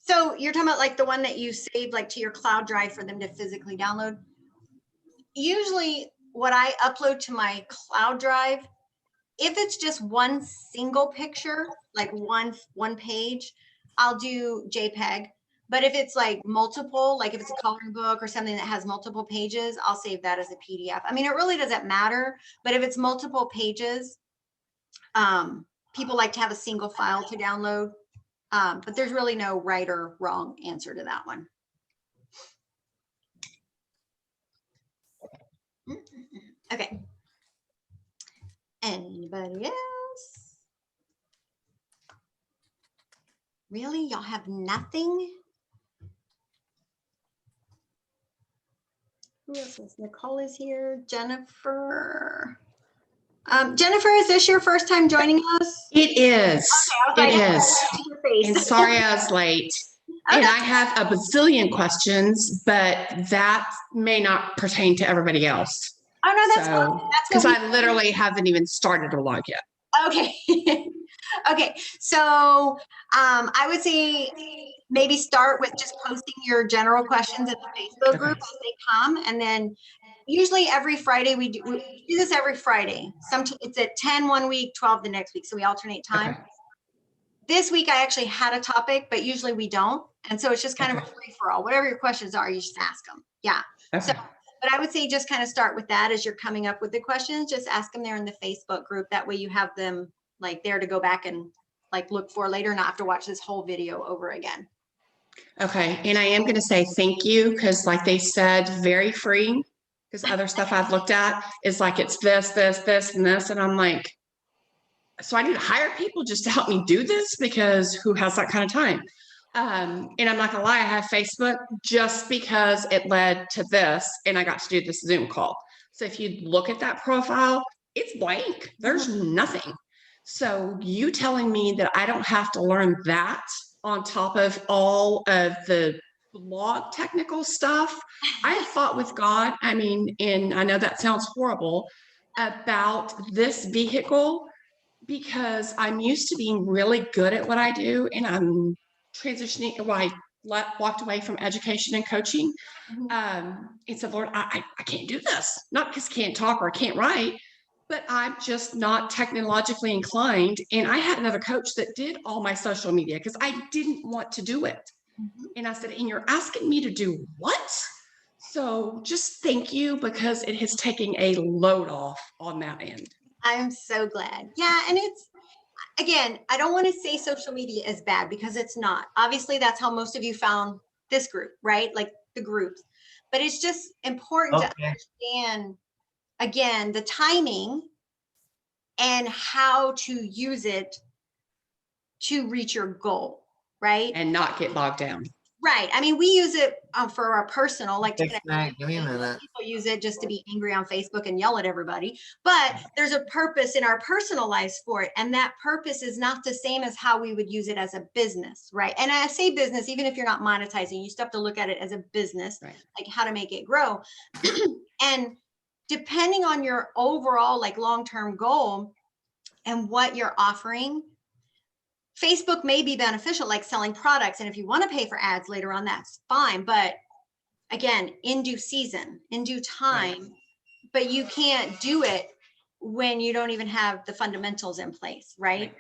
So you're talking about like the one that you saved like to your cloud drive for them to physically download. Usually what I upload to my cloud drive, if it's just one single picture, like one page, I'll do JPEG. But if it's like multiple, like if it's a coloring book or something that has multiple pages, I'll save that as a PDF. I mean, it really doesn't matter, but if it's multiple pages, people like to have a single file to download. But there's really no right or wrong answer to that one. Okay. Anybody else? Really? Y'all have nothing? Who else is? Nicole is here. Jennifer. Jennifer, is this your first time joining us? It is. Okay, It I was is. like, I see your face. And sorry I was late. And I have a bazillion questions, but that may not pertain to everybody else. Oh no, that's So, fine. That's because what I literally haven't even started a log yet. Okay. Okay. So I would say maybe start with just posting your general questions in the Facebook group as they come. And then usually every Friday, we do this every Friday. It's at 10 one week, 12 the next week. So we alternate time. Okay. This week I actually had a topic, but usually we don't. And so it's just kind of a free for all. Whatever your questions are, you just ask them. Yeah. So, Okay. but I would say just kind of start with that as you're coming up with the questions. Just ask them there in the Facebook group. That way you have them like there to go back and like look for later, not have to watch this whole video over again. Okay. And I am going to say thank you because, like they said, very free. Because other stuff I've looked at is like it's this, and this. And I'm like, so I need to hire people just to help me do this because who has that kind of time? And I'm not gonna lie, I have Facebook just because it led to this and I got to do this Zoom call. So if you look at that profile, it's blank. There's nothing. So you telling me that I don't have to learn that on top of all of the blog technical stuff. I have fought with God. I mean, and I know that sounds horrible about this vehicle because I'm used to being really good at what I do and I'm transitioning. Well, I walked away from education and coaching. And said, Lord, I can't do this. Not because I can't talk or I can't write, but I'm just not technologically inclined. And I had another coach that did all my social media because I didn't want to do it. And I said, and you're asking me to do what? So just thank you because it has taken a load off on that end. I'm so glad. Yeah. And it's, again, I don't want to say social media is bad because it's not. Obviously, that's how most of you found this group, right? Like the groups. But it's just important to understand, again, the timing and how to use it to reach your goal, right? And not get bogged down. Right. I mean, we use it for our personal, like to Give me a minute. people use it just to be angry on Facebook and yell at everybody. But there's a purpose in our personal lives for it. And that purpose is not the same as how we would use it as a business, right? And I say business, even if you're not monetizing, you still have to look at it as a business, right, like how to make it grow. And depending on your overall like long-term goal and what you're offering, Facebook may be beneficial, like selling products. And if you want to pay for ads later on, that's fine. But again, in due season, in due time, but you can't do it when you don't even have the fundamentals in place, right?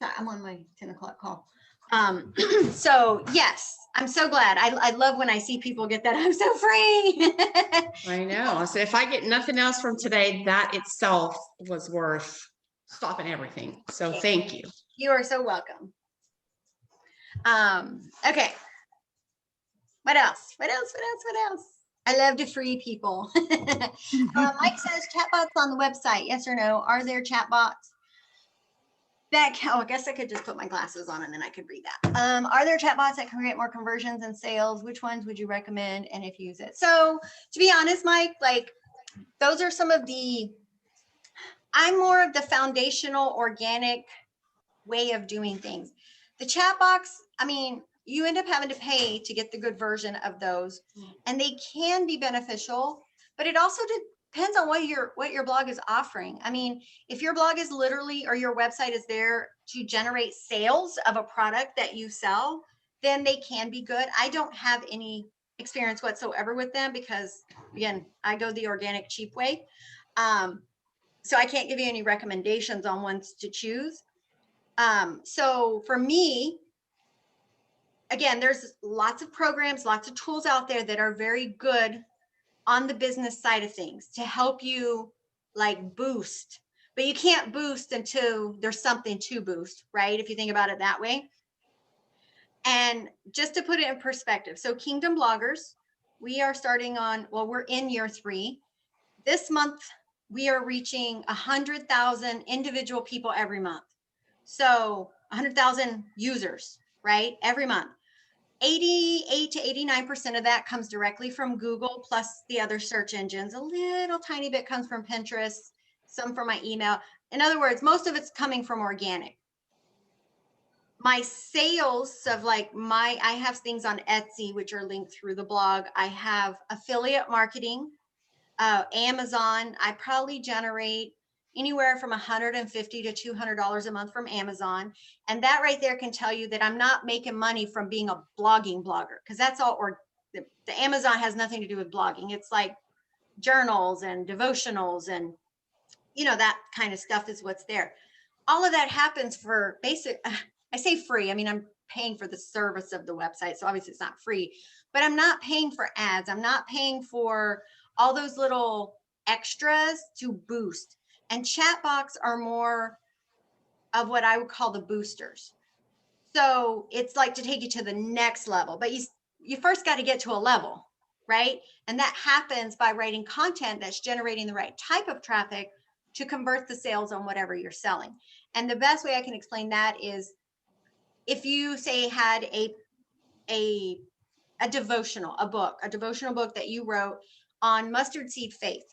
I'm on my 10 o'clock call. So yes, I'm so glad. I love when I see people get that I'm so free. I know. So if I get nothing else from today, that itself was worth stopping everything. So thank you. You are so welcome. Okay. What else? What else? What else? What else? I love to free people. Mike says chatbots on the website. Yes or no? Are there chatbots? I guess I could just put my glasses on and then I could read that. Are there chatbots that can create more conversions and sales? Which ones would you recommend and if you use it? So to be honest, Mike, like those are some of I'm more of the foundational organic way of doing things. The chat box, I mean, you end up having to pay to get the good version of those, and they can be beneficial, but it also depends on what your blog is offering. I mean, if your blog is literally, or your website is there to generate sales of a product that you sell, then they can be good. I don't have any experience whatsoever with them because again, I go the organic cheap way. So I can't give you any recommendations on ones to choose. So for me, again, there's lots of programs, lots of tools out there that are very good on the business side of things to help you like boost, but you can't boost until there's something to boost, right? If you think about it that way. And just to put it in perspective, so Kingdom Bloggers, we are starting on, well, we're in year 3. This month, we are reaching 100,000 individual people every month. So 100,000 users, right? Every month. 88 to 89% of that comes directly from Google, plus the other search engines. A little tiny bit comes from Pinterest, some from my email. In other words, most of it's coming from organic. My sales of like I have things on Etsy, which are linked through the blog. I have affiliate marketing, Amazon. I probably generate anywhere from $150 to $200 a month from Amazon. And that right there can tell you that I'm not making money from being a blogging blogger, because that's all, or the Amazon has nothing to do with blogging. It's like journals and devotionals and, that kind of stuff is what's there. All of that happens for basic, I say free. I mean, I'm paying for the service of the website. So obviously it's not free, but I'm not paying for ads. I'm not paying for all those little extras to boost. And chatbots are more of what I would call the boosters. So it's like to take you to the next level, but you first got to get to a level, right? And that happens by writing content that's generating the right type of traffic to convert the sales on whatever you're selling. And the best way I can explain that is if you say had a devotional book that you wrote on mustard seed faith.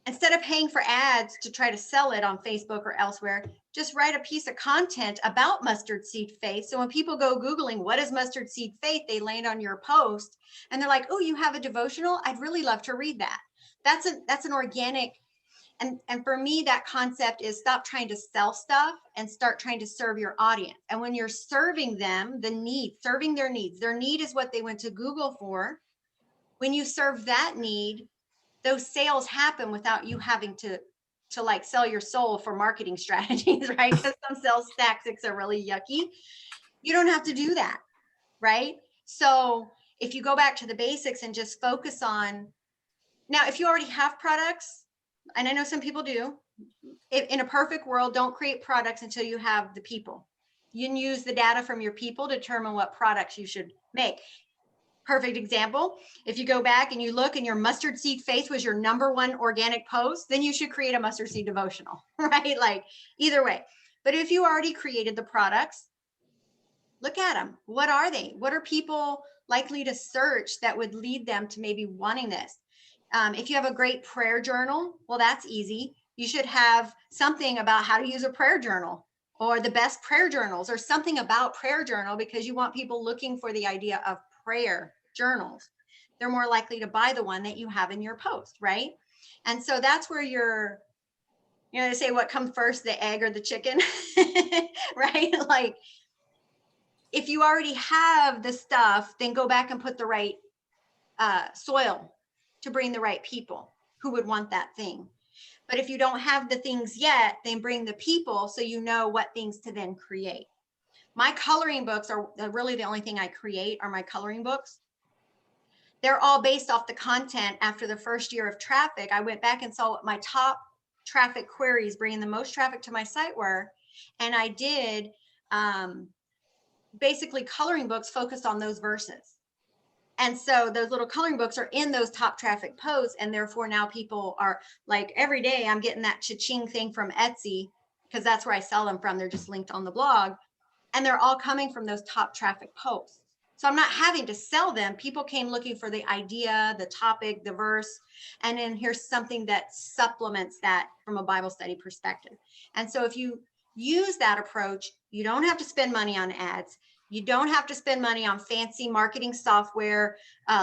Instead of paying for ads to try to sell it on Facebook or elsewhere, just write a piece of content about mustard seed faith. So when people go Googling, what is mustard seed faith? They land on your post and they're like, oh, you have a devotional? I'd really love to read that. That's an organic. And for me, that concept is stop trying to sell stuff and start trying to serve your audience. And when you're serving them, serving their needs is what they went to Google for. When you serve that need, those sales happen without you having to like sell your soul for marketing strategies, right? Because some sales tactics are really yucky. You don't have to do that, right? So if you go back to the basics and just focus on, now, if you already have products, and I know some people do, in a perfect world, don't create products until you have the people. You can use the data from your people to determine what products you should make. Perfect example. If you go back and you look and your mustard seed faith was your #1 organic post, then you should create a mustard seed devotional, right? Like either way. But if you already created the products, look at them. What are they? What are people likely to search that would lead them to maybe wanting this? If you have a great prayer journal, well, that's easy. You should have something about how to use a prayer journal or the best prayer journals or something about prayer journal, because you want people looking for the idea of prayer journals. they're more likely to buy the one that you have in your post, right? And so that's where you're, you know, they say what comes first, the egg or the chicken, right? Like, if you already have the stuff, then go back and put the right soil to bring the right people who would want that thing. But if you don't have the things yet, then bring the people so you know what things to then create. My coloring books are really the only thing I create are my coloring books. They're all based off the content. After the first year of traffic, I went back and saw what my top traffic queries bringing the most traffic to my site were. And I did basically coloring books focused on those verses. And so those little coloring books are in those top traffic posts. And therefore now people are like, every day I'm getting that cha-ching thing from Etsy, because that's where I sell them from. They're just linked on the blog. And they're all coming from those top traffic posts. So I'm not having to sell them. People came looking for the idea, the topic, the verse, and then here's something that supplements that from a Bible study perspective. And so if you use that approach, you don't have to spend money on ads. You don't have to spend money on fancy marketing software,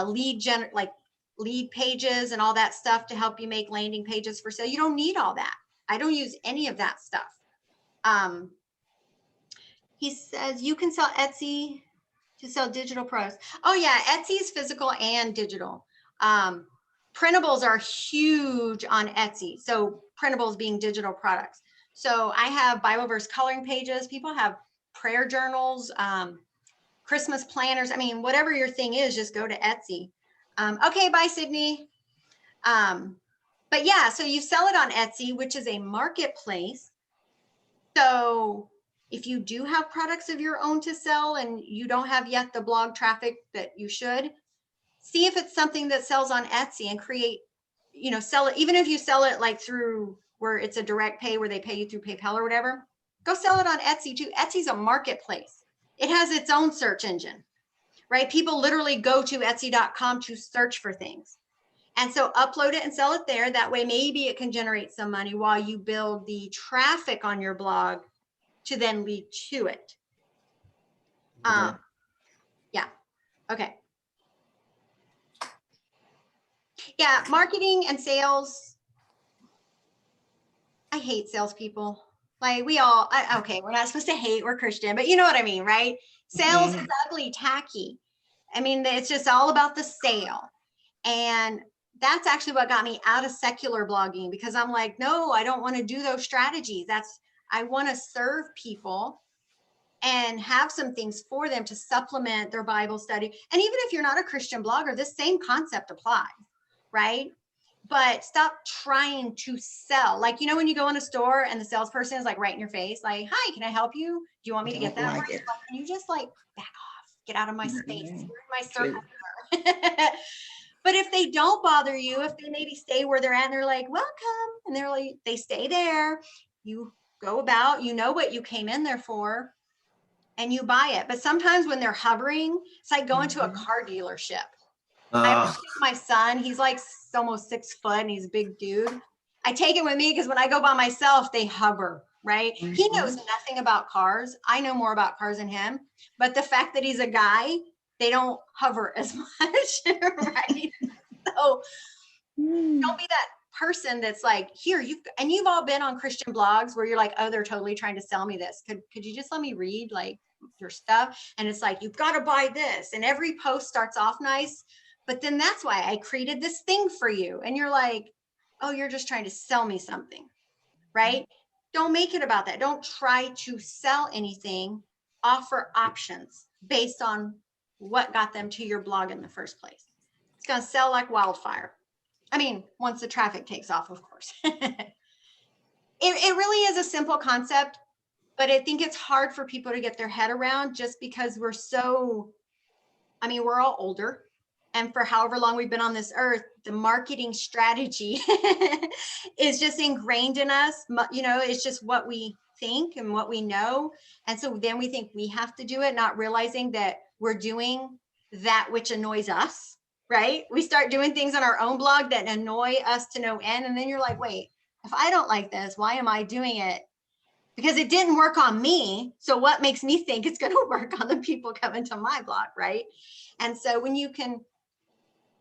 lead pages and all that stuff to help you make landing pages for sale. You don't need all that. I don't use any of that stuff. He says you can sell Etsy to sell digital products. Oh yeah, Etsy's physical and digital. Printables are huge on Etsy. So printables being digital products. So I have Bible verse coloring pages. People have prayer journals, Christmas planners. I mean, whatever your thing is, just go to Etsy. Okay, bye, Sydney. But yeah, so you sell it on Etsy, which is a marketplace. So if you do have products of your own to sell and you don't have yet the blog traffic that you should, see if it's something that sells on Etsy and create, you know, sell it. Even if you sell it like through where it's a direct pay where they pay you through PayPal or whatever, go sell it on Etsy too. Etsy's a marketplace. It has its own search engine, right? People literally go to Etsy.com to search for things. And so upload it and sell it there. That way, maybe it can generate some money while you build the traffic on your blog to then lead to it. Yeah. Okay. Yeah. Marketing and sales. I hate salespeople. Like we all, okay, we're not supposed to hate, we're Christian, but you know what I mean, right? Sales is ugly, tacky. I mean, it's just all about the sale. And that's actually what got me out of secular blogging, because I'm like, no, I don't want to do those strategies. I want to serve people and have some things for them to supplement their Bible study. And even if you're not a Christian blogger, this same concept applies, right? But stop trying to sell. Like, you know, when you go in a store and the salesperson is like right in your face, like, hi, can I help you? Do you want me to get that? Like it. Can you just like back off, get out of my space, you're in my True. circle. But if they don't bother you, if they maybe stay where they're at and they're like, welcome, and they're like, they stay there, you go about, you know what you came in there for, and you buy it. But sometimes when they're hovering, it's like going to a car dealership. I always take my son, he's like almost 6 foot and he's a big dude. I take him with me because when I go by myself, they hover, right? He knows nothing about cars. I know more about cars than him. But the fact that he's a guy, they don't hover as much, right? So don't be that person that's like, here, you've all been on Christian blogs where you're like, oh, they're totally trying to sell me this. Could you just let me read like your stuff? And it's like, you've got to buy this. And every post starts off nice, but then that's why I created this thing for you. And you're like, oh, you're just trying to sell me something, right? Don't make it about that. Don't try to sell anything. Offer options based on what got them to your blog in the first place. It's going to sell like wildfire. I mean, once the traffic takes off, of course. It really is a simple concept, but I think it's hard for people to get their head around just because we're all older. And for however long we've been on this earth, the marketing strategy is just ingrained in us. You know, it's just what we think and what we know. And so then we think we have to do it, not realizing that we're doing that which annoys us, right? We start doing things on our own blog that annoy us to no end. And then you're like, wait, if I don't like this, why am I doing it? Because it didn't work on me. So what makes me think it's going to work on the people coming to my blog, right? And so when you can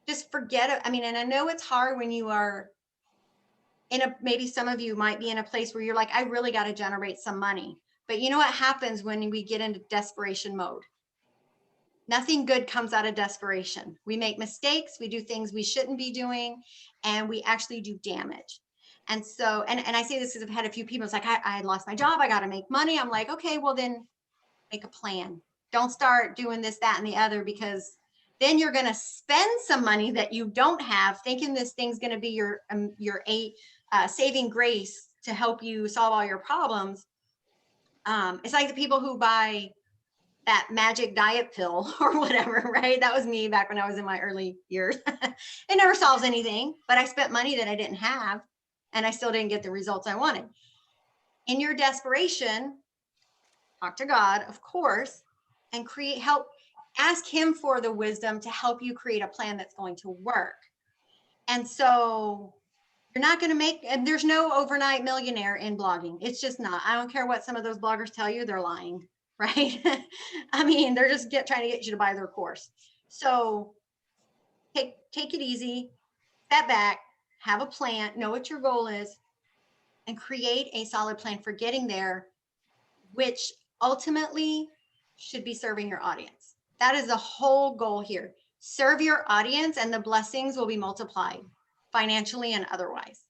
just forget it. I mean, and I know it's hard when you are in a, maybe some of you might be in a place where you're like, I really got to generate some money. But you know what happens when we get into desperation mode? Nothing good comes out of desperation. We make mistakes, we do things we shouldn't be doing, and we actually do damage. And so, and I say this because I've had a few people, it's like, I lost my job, I got to make money. I'm like, okay, well then make a plan. Don't start doing this, that, and the other, because then you're going to spend some money that you don't have, thinking this thing's going to be your saving grace to help you solve all your problems. It's like the people who buy that magic diet pill or whatever, right? That was me back when I was in my early years. It never solves anything, but I spent money that I didn't have, and I still didn't get the results I wanted. In your desperation, talk to God, of course, and ask him for the wisdom to help you create a plan that's going to work. And so you're not going to make, and there's no overnight millionaire in blogging. It's just not. I don't care what some of those bloggers tell you, they're lying, right? I mean, they're just trying to get you to buy their course. So take it easy, step back, have a plan, know what your goal is, and create a solid plan for getting there, which ultimately should be serving your audience. That is the whole goal here. Serve your audience and the blessings will be multiplied financially and otherwise.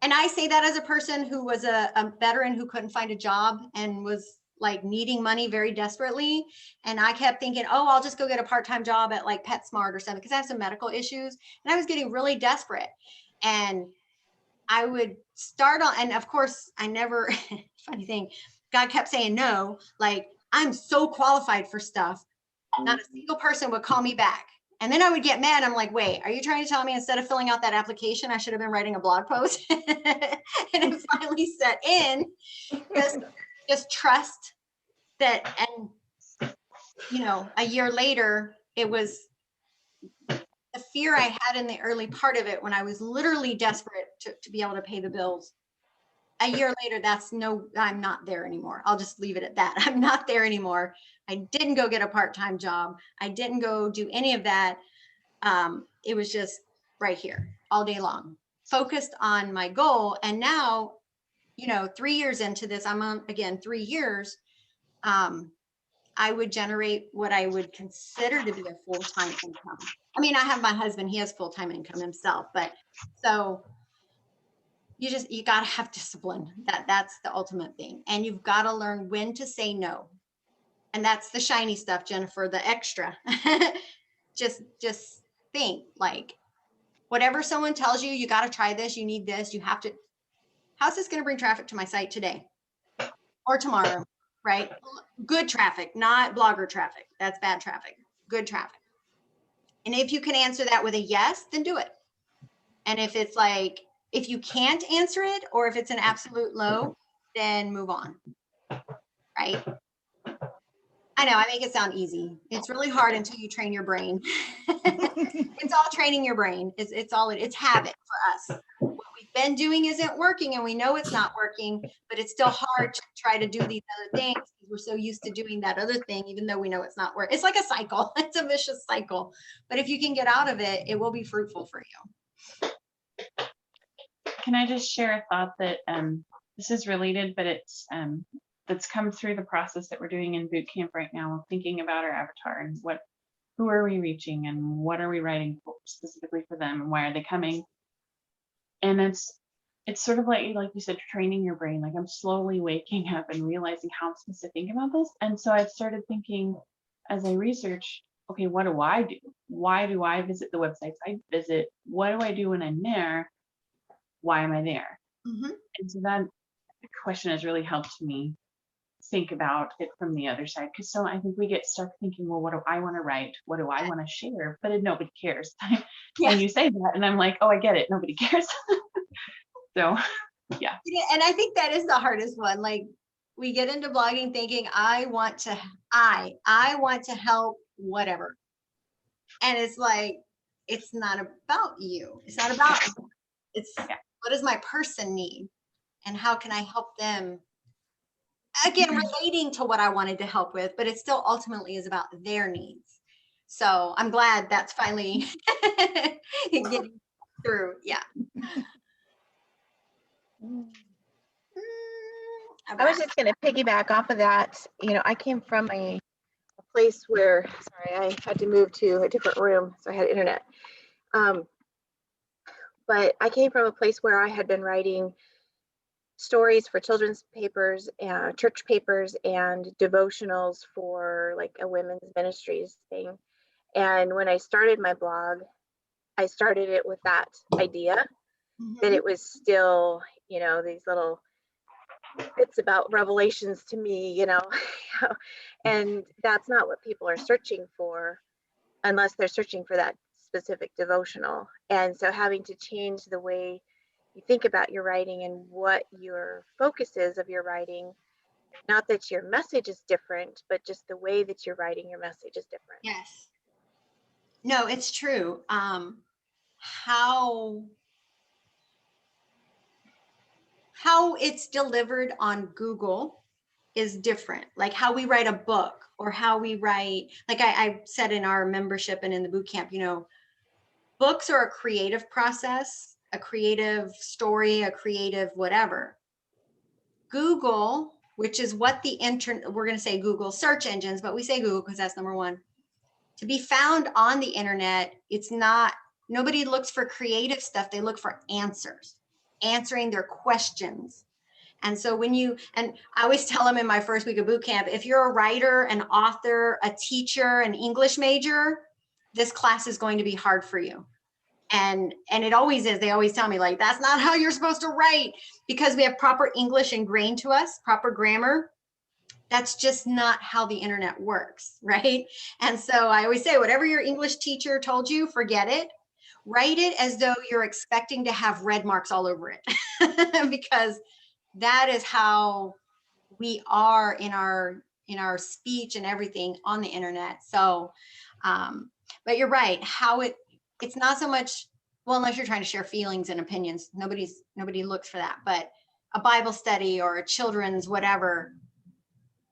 And I say that as a person who was a veteran who couldn't find a job and was like needing money very desperately. And I kept thinking, oh, I'll just go get a part-time job at like PetSmart or something, because I have some medical issues. And I was getting really desperate. And I would start on, and of course I never, funny thing, God kept saying no, like I'm so qualified for stuff. Not a single person would call me back. And then I would get mad. I'm like, wait, are you trying to tell me instead of filling out that application, I should have been writing a blog post? And it finally set in. Just trust that. And, you know, a year later, it was the fear I had in the early part of it when I was literally desperate to be able to pay the bills. A year later, I'm not there anymore. I'll just leave it at that. I'm not there anymore. I didn't go get a part-time job. I didn't go do any of that. It was just right here all day long, focused on my goal. And now, you know, 3 years into this, I'm on again, 3 years. I would generate what I would consider to be a full-time income. I mean, I have my husband, he has full-time income himself, but so you got to have discipline. That's the ultimate thing. And you've got to learn when to say no. And that's the shiny stuff, Jennifer, the extra. just think like whatever someone tells you, you got to try this, you need this, you have to, how's this going to bring traffic to my site today or tomorrow, right? Good traffic, not blogger traffic. That's bad traffic, good traffic. And if you can answer that with a yes, then do it. And if it's like, if you can't answer it, or if it's an absolute low, then move on, right? I know I make it sound easy. It's really hard until you train your brain. It's all training your brain. It's habit for us. What we've been doing isn't working and we know it's not working, but it's still hard to try to do these other things because we're so used to doing that other thing, even though we know it's not working. It's like a cycle. It's a vicious cycle. But if you can get out of it, it will be fruitful for you. Can I just share a thought that this is related, but it's that's come through the process that we're doing in boot camp right now, thinking about our avatar and who are we reaching and what are we writing for, specifically for them, and why are they coming? And it's sort of like you said, training your brain. Like I'm slowly waking up and realizing how I'm supposed to think about this. And so I've started thinking as I research, okay, what do I do? Why do I visit the websites I visit? What do I do when I'm there? Why am I there? Mm-hmm. And so that question has really helped me think about it from the other side. Because so I think we get stuck thinking, well, what do I want to write? What do I want to share? But nobody cares. Yeah. And you say that, and I'm like, oh, I get it. Nobody cares. So, yeah. And I think that is the hardest one. Like we get into blogging thinking, I want to help whatever. And it's like, it's not about you. It's not about you. It's what does my person need? And how can I help them? Again, relating to what I wanted to help with, but it still ultimately is about their needs. So I'm glad that's finally getting through. Yeah. I was just going to piggyback off of that. You know, I came from a place where, sorry, I had to move to a different room, so I had internet. But I came from a place where I had been writing stories for children's papers, church papers, and devotionals for like a women's ministries thing. And when I started my blog, I started it with that idea that it was still, you know, these little bits about revelations to me, you know, and that's not what people are searching for unless they're searching for that specific devotional. And so having to change the way you think about your writing and what your focus is of your writing, not that your message is different, but just the way that you're writing your message is different. Yes. No, it's true. How it's delivered on Google is different. Like how we write a book or how we write, like I said in our membership and in the boot camp, you know, books are a creative process, a creative story, a creative whatever. Google, which is what the internet, we're going to say Google search engines, but we say Google because that's number one. To be found on the internet, it's not, nobody looks for creative stuff. They look for answers, answering their questions. And so when you, and I always tell them in my first week of boot camp, if you're a writer, an author, a teacher, an English major, this class is going to be hard for you. And it always is. They always tell me like, that's not how you're supposed to write, because we have proper English ingrained to us, proper grammar. That's just not how the internet works, right? And so I always say, whatever your English teacher told you, forget it. Write it as though you're expecting to have red marks all over it, because that is how we are in our speech and everything on the internet. So, but you're right. How it's not so much, well, unless you're trying to share feelings and opinions, nobody looks for that. But a Bible study or a children's whatever,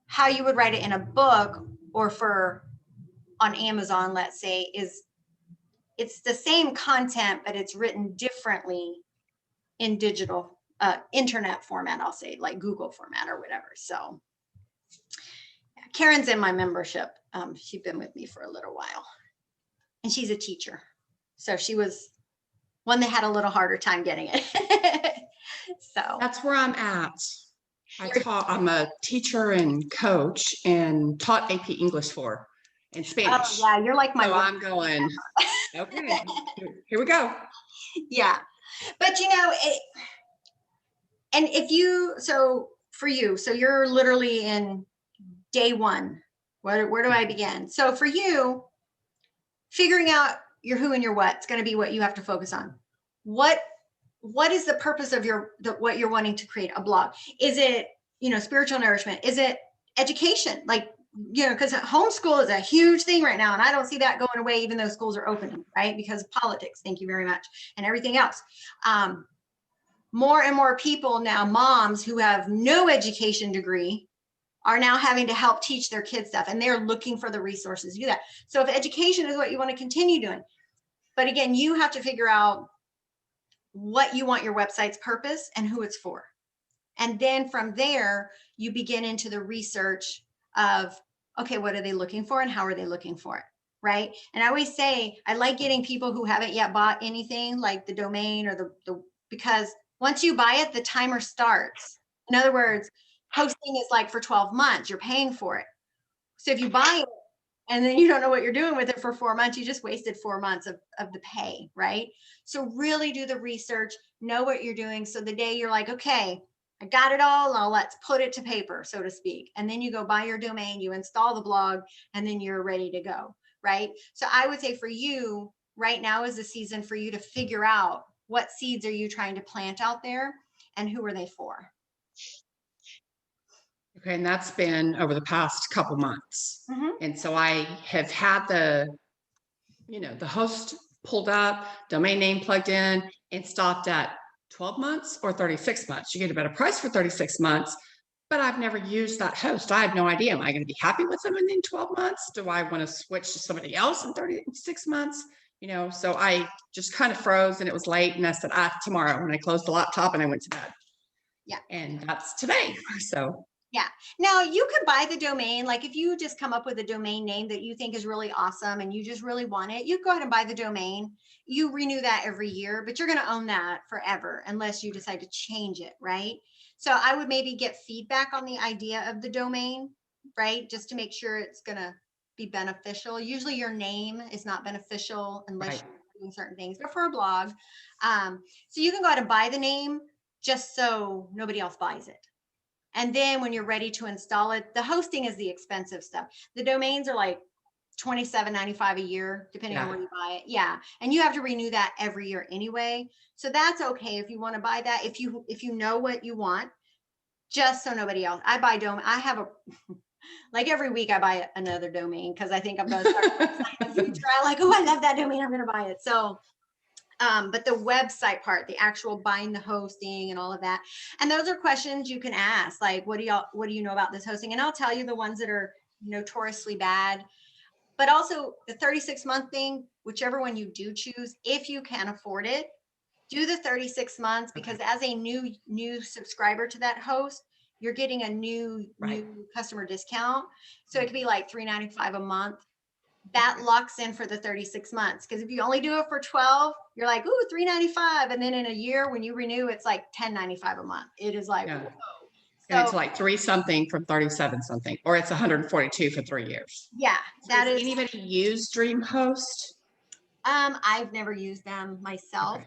how you would write it in a book or on Amazon, let's say, it's the same content, but it's written differently in digital internet format, I'll say, like Google format or whatever. So yeah, Karen's in my membership. She's been with me for a little while, and she's a teacher. So she was one that had a little harder time getting it. So That's where I'm at. I'm a teacher and coach and taught AP English and Spanish. yeah, you're like my. So I'm going, okay, here we go. Yeah, but you know, and if you, so for you, so you're literally in day one. Where do I begin? So for you, figuring out your who and your what is going to be what you have to focus on. What is the purpose of what you're wanting to create a blog? Is it, you know, spiritual nourishment? Is it education? Like, you know, because homeschool is a huge thing right now, and I don't see that going away, even though schools are opening, right? Because of politics, thank you very much, and everything else. More and more people now, moms who have no education degree, are now having to help teach their kids stuff, and they're looking for the resources to do that. So if education is what you want to continue doing, but again, you have to figure out what you want your website's purpose and who it's for. And then from there, you begin into the research of, okay, what are they looking for and how are they looking for it, right? And I always say, I like getting people who haven't yet bought anything like the domain or because once you buy it, the timer starts. In other words, hosting is like for 12 months, you're paying for it. So if you buy it and then you don't know what you're doing with it for 4 months, you just wasted 4 months of the pay, right? So really do the research, know what you're doing. So the day you're like, okay, I got it all, now let's put it to paper, so to speak. And then you go buy your domain, you install the blog, and then you're ready to go, right? So I would say for you, right now is the season for you to figure out what seeds are you trying to plant out there and who are they for? Okay, and that's been over the past couple months. Mm-hmm. And so I have had the host pulled up, domain name plugged in, and stopped at 12 months or 36 months. You get a better price for 36 months, but I've never used that host. I have no idea. Am I going to be happy with them in 12 months? Do I want to switch to somebody else in 36 months? So I just kind of froze and it was late. And I said, tomorrow, when I closed the laptop and I went to bed. Yeah. And that's today. So. Yeah. Now you could buy the domain. Like if you just come up with a domain name that you think is really awesome and you just really want it, you go ahead and buy the domain. You renew that every year, but you're going to own that forever unless you decide to change it, right? So I would maybe get feedback on the idea of the domain, right? Just to make sure it's going to be beneficial. Usually your name is not beneficial unless Right. you're doing certain things, but for a blog. So you can go ahead and buy the name just so nobody else buys it. And then when you're ready to install it, the hosting is the expensive stuff. The domains are like $27.95 a year, depending on where you buy it. Yeah. And you have to renew that every year anyway. So that's okay if you want to buy that. If you know what you want, just so nobody else. I buy domain. I have like every week I buy another domain because I think I'm going to start a website in the future. I like, oh, I love that domain. I'm going to buy it. So but the website part, the actual buying the hosting and all of that. And those are questions you can ask, like, what do you know about this hosting? And I'll tell you the ones that are notoriously bad. But also the 36-month thing, whichever one you do choose, if you can afford it, do the 36 months because as a new subscriber to that host, you're getting a new customer discount. So it could be like $3.95 a month. That locks in for the 36 months. Because if you only do it for 12, you're like, ooh, $3.95. And then in a year, when you renew, it's like $10.95 a month. It is like, whoa. And it's like 3 something from 37 something, or it's 142 for 3 years. Yeah, that is. Anybody use DreamHost? I've never used them myself.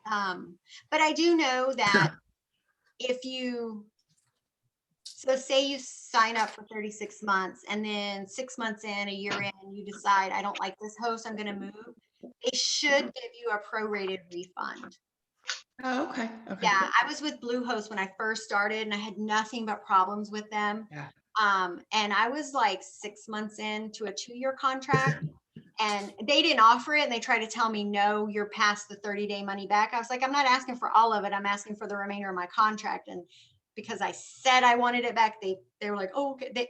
But I do know that so say you sign up for 36 months and then 6 months in, a year in, you decide, I don't like this host, I'm going to move. They should give you a prorated refund. Oh, okay. Yeah, I was with Bluehost when I first started and I had nothing but problems with them. Yeah. And I was like 6 months into a 2-year contract and they didn't offer it. And they tried to tell me, no, you're past the 30-day money back. I was like, I'm not asking for all of it. I'm asking for the remainder of my contract. And because I said I wanted it back, they were like, oh, okay.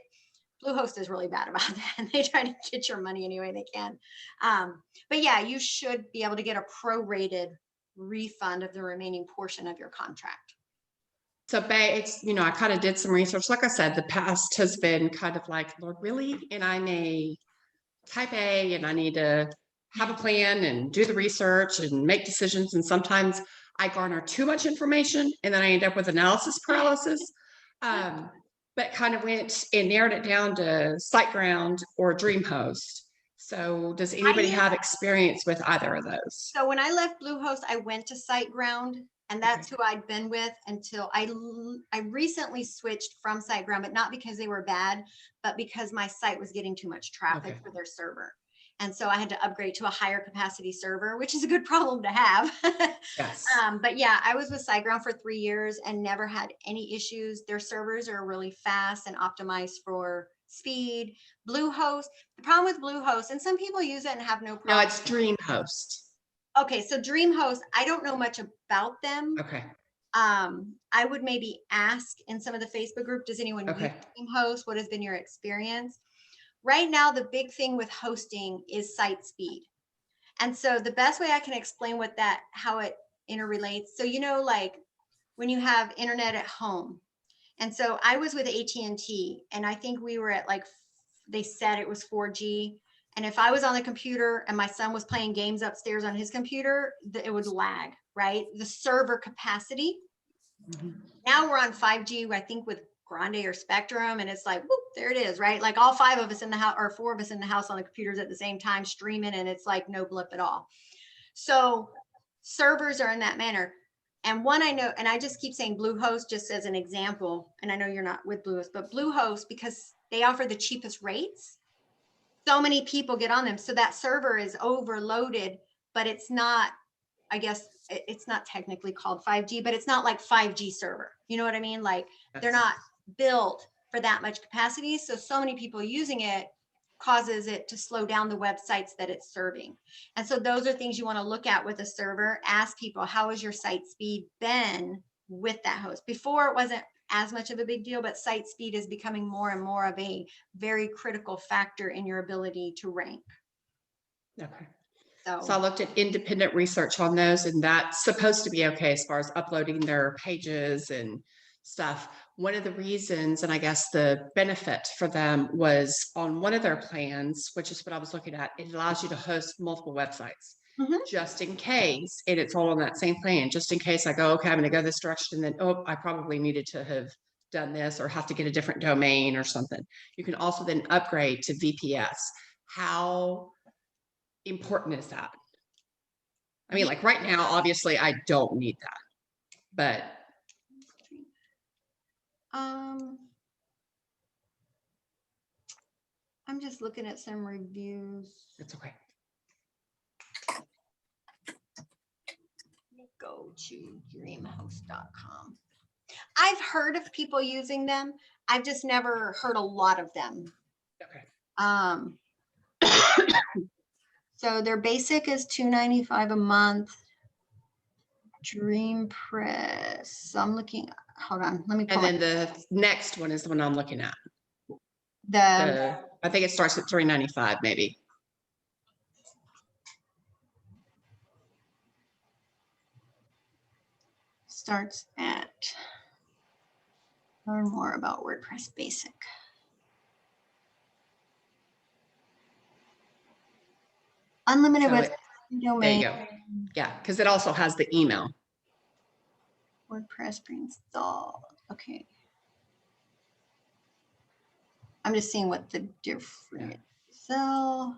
Bluehost is really bad about that. They try to get your money any way they can. But yeah, you should be able to get a prorated refund of the remaining portion of your contract. So it's, I kind of did some research. Like I said, the past has been kind of like, Lord, really? And I'm a type A and I need to have a plan and do the research and make decisions. And sometimes I garner too much information and then I end up with analysis paralysis. But kind of went and narrowed it down to SiteGround or DreamHost. So does anybody have experience with either of those? So when I left Bluehost, I went to SiteGround, and that's who I'd been with until I recently switched from SiteGround, but not because they were bad, but because my site was getting too much traffic for their server. And so I had to upgrade to a higher capacity server, which is a good problem to have. Yes. But yeah, I was with SiteGround for 3 years and never had any issues. Their servers are really fast and optimized for speed. Bluehost, the problem with Bluehost, and some people use it and have no problem. No, it's DreamHost. Okay, so DreamHost, I don't know much about them. Okay. I would maybe ask in some of the Facebook group, does anyone use DreamHost? What has been your experience? Right now, the big thing with hosting is site speed. And so the best way I can explain how it interrelates. So, like when you have internet at home. And so I was with AT&T and I think we were at they said it was 4G. And if I was on the computer and my son was playing games upstairs on his computer, it would lag, right? The server capacity. Now we're on 5G, I think with Grande or Spectrum, and it's like, whoop, there it is, right? Like all 5 of us in the house or 4 of us in the house on the computers at the same time streaming, and it's like no blip at all. So servers are in that manner. And one I know, and I just keep saying Bluehost just as an example, and I know you're not with Bluehost, but Bluehost, because they offer the cheapest rates, so many people get on them. So that server is overloaded, but it's not, I guess it's not technically called 5G, but it's not like 5G server. You know what I mean? Like they're not built for that much capacity. So many people using it causes it to slow down the websites that it's serving. And so those are things you want to look at with a server. Ask people, how has your site speed been with that host? Before it wasn't as much of a big deal, but site speed is becoming more and more of a very critical factor in your ability to rank. Okay. So, So I looked at independent research on those, and that's supposed to be okay as far as uploading their pages and stuff. One of the reasons, and I guess the benefit for them, was on one of their plans, which is what I was looking at, it allows you to host multiple websites. Mhm. Just in case, and it's all on that same plan, just in case I go, okay, I'm gonna go this direction, then, oh, I probably needed to have done this or have to get a different domain or something. You can also then upgrade to VPS. How important is that? I mean, like right now, obviously I don't need that, but I'm just looking at some reviews. it's okay. Go to dreamhost.com. I've heard of people using them. I've just never heard a lot of them. Okay. So their basic is $2.95 a month. Dream Press. So I'm looking, hold on, let me pull And it. then the next one is the one I'm looking at. The I think it starts at $3.95 maybe. starts at learn more about WordPress Basic. Unlimited So website there domain. you go. Yeah, because it also has the email. WordPress pre-installed. Okay. I'm just seeing what the difference. So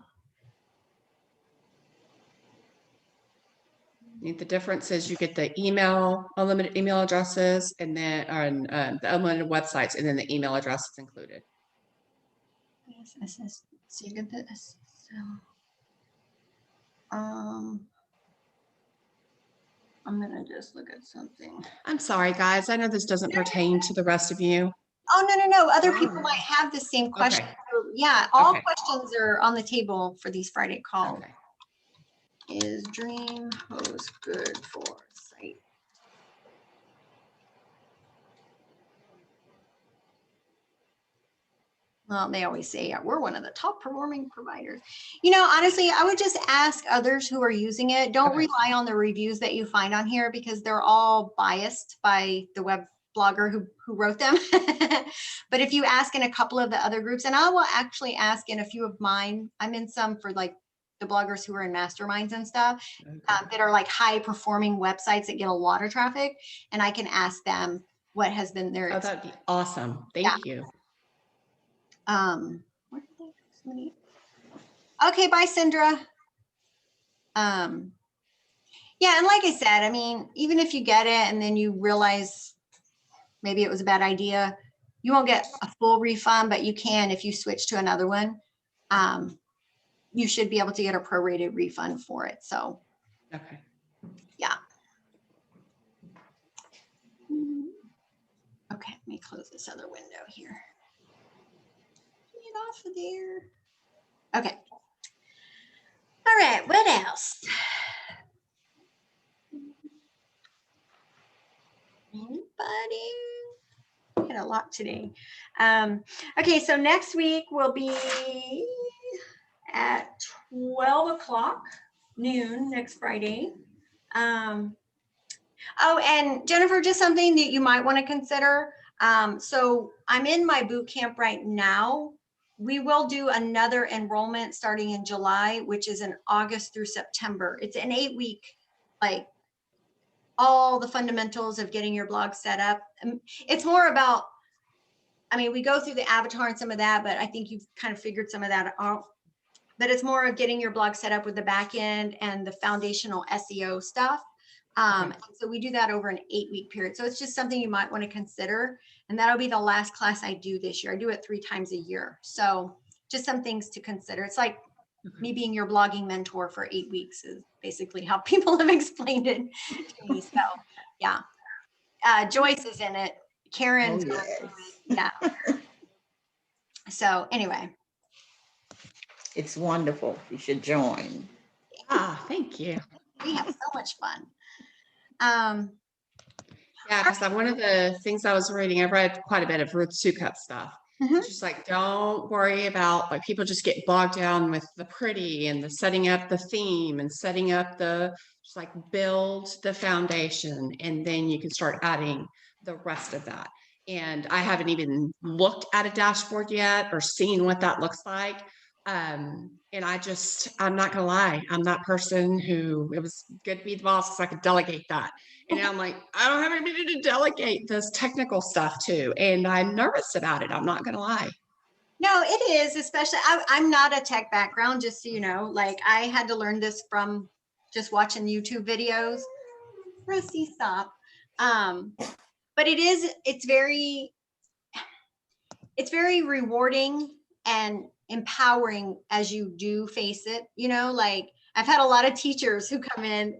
The difference is you get the email, unlimited email addresses, and then the unlimited websites, and then the email address is included. yes, so you get this. So I'm gonna just look at something. I'm sorry, guys. I know this doesn't pertain to the rest of you. Oh, no. Other people might have the same question. Okay. So, yeah, all Okay. questions are on the table for these Friday calls. Okay. Is DreamHost good for site? Well, they always say, yeah, we're one of the top performing providers. You know, honestly, I would just ask others who are using it. Don't Okay. rely on the reviews that you find on here because they're all biased by the web blogger who wrote them. But if you ask in a couple of the other groups, and I will actually ask in a few of mine, I'm in some for like the bloggers who are in masterminds and stuff that are like high performing websites that get a lot of traffic. And I can ask them what has been their Oh, that'd be awesome. Thank you. where did they go? Somebody... Okay, bye, Sindra. Yeah, and like I said, I mean, even if you get it and then you realize maybe it was a bad idea, you won't get a full refund, but you can if you switch to another one. You should be able to get a prorated refund for it. So, Okay. yeah. Okay, let me close this other window here. Get off of there. Okay. All right, what else? Anybody? We had a lot today. Okay, so next week will be at 12 o'clock noon next Friday. Oh, and Jennifer, just something that you might want to consider. So I'm in my boot camp right now. We will do another enrollment starting in July, which is in August through September. It's an 8-week, like all the fundamentals of getting your blog set up. It's more about, I mean, we go through the avatar and some of that, but I think you've kind of figured some of that out. But it's more of getting your blog set up with the back end and the foundational SEO stuff. So we do that over an 8-week period. So it's just something you might want to consider. And that'll be the last class I do this year. I do it 3 times a year. So just some things to consider. It's like me being your blogging mentor for 8 weeks is basically how people have explained it to me. So yeah. Joyce is in it. Karen's Oh, going yes. through it. Yeah. So anyway. It's wonderful. You should join. Ah, thank you. We have so much fun. Yeah, because one of the things I was reading, I read quite a bit of Ruth Sukup stuff. Mhm. It's just like, don't worry about, like, people just get bogged down with the pretty and the setting up the theme and setting up just like build the foundation, and then you can start adding the rest of that. And I haven't even looked at a dashboard yet or seen what that looks like. And I'm not gonna lie, I'm that person who, it was good to be the boss because I could delegate that. And I'm like, I don't have anybody to delegate this technical stuff to. And I'm nervous about it. I'm not going to lie. No, it is, especially, I'm not a tech background, just so you know, like I had to learn this from just watching YouTube videos. Rusty, stop. But it's very rewarding and empowering as you do face it, like I've had a lot of teachers who come in,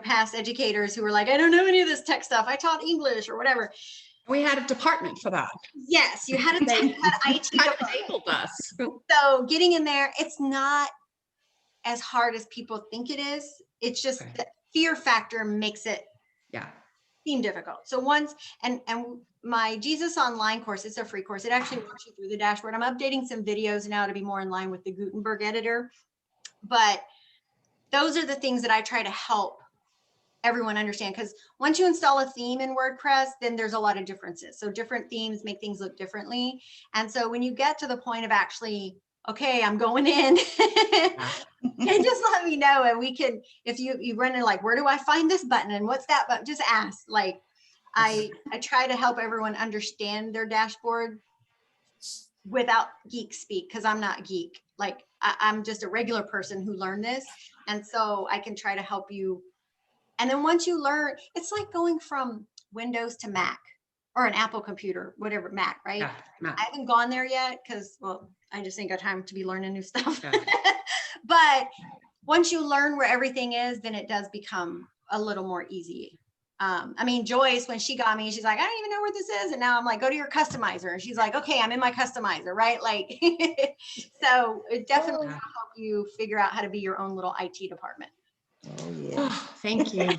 past educators who were like, I don't know any of this tech stuff. I taught English or whatever. We had a department for that. Yes, you had IT Kind of department. enabled us. So getting in there, it's not as hard as people think it is. It's just Okay. the fear factor makes it Yeah. seem difficult. So once, and my Jesus Online course, it's a free course. It actually walks you through the dashboard. I'm updating some videos now to be more in line with the Gutenberg editor. But those are the things that I try to help everyone understand, because once you install a theme in WordPress, then there's a lot of differences. So different themes make things look differently. And so when you get to the point of actually, okay, I'm going in, and just let me know, and we can, if you run in like, where do I find this button and what's that button? Just ask. Like I try to help everyone understand their dashboard without geek speak, because I'm not geek. Like I'm just a regular person who learned this. And so I can try to help you. And then once you learn, it's like going from Windows to Mac or an Apple computer, whatever, Mac, right? Yeah, Mac. I haven't gone there yet because, well, I just ain't got time to be learning new stuff. Yeah. But once you learn where everything is, then it does become a little more easy. I mean, Joyce, when she got me, she's like, I don't even know where this is. And now I'm like, go to your customizer. And she's like, okay, I'm in my customizer, right? Like, so it definitely will help you figure out how to be your own little IT department. Oh, yeah. Oh, thank you.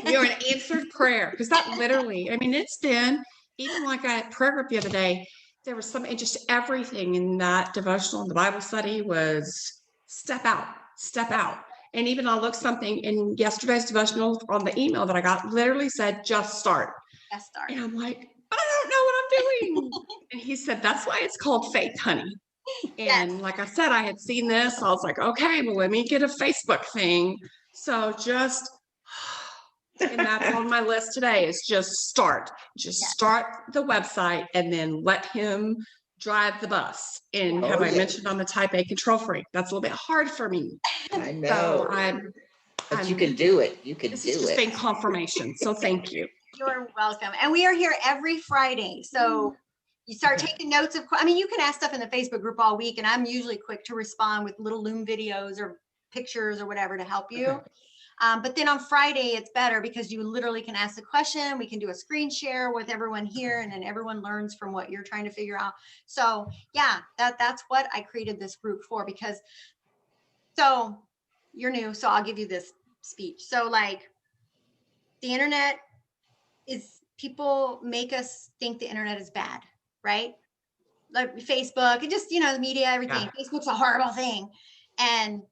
You're an answered prayer, because that literally, I mean, it's been, even like I had prayer group the other day, there was something, just everything in that devotional, the Bible study was step out, step out. And even I looked something in yesterday's devotional on the email that I got, literally said, just start. Yes, start. And I'm like, but I don't know what I'm doing. And he said, that's why it's called faith, honey. And like I said, I had seen this. I was like, okay, well, let me get a Facebook thing. So just, and that's on my list today, is just start. Just start the website and then let him drive the bus. And have I mentioned I'm a type A control freak? That's a little bit hard for me. I know. So But you can do it. You can this do has just it. been confirmation. So thank you. You're welcome. And we are here every Friday. So you start taking notes of, I mean, you can ask stuff in the Facebook group all week, and I'm usually quick to respond with little Loom videos or pictures or whatever to help you. Okay. But then on Friday, it's better because you literally can ask the question. We can do a screen share with everyone here, and then everyone learns from what you're trying to figure out. So yeah, that's what I created this group for, because so you're new, so I'll give you this speech. So like the internet is, people make us think the internet is bad, right? Like Facebook and just, the media, everything. Yeah. Facebook's a horrible thing. And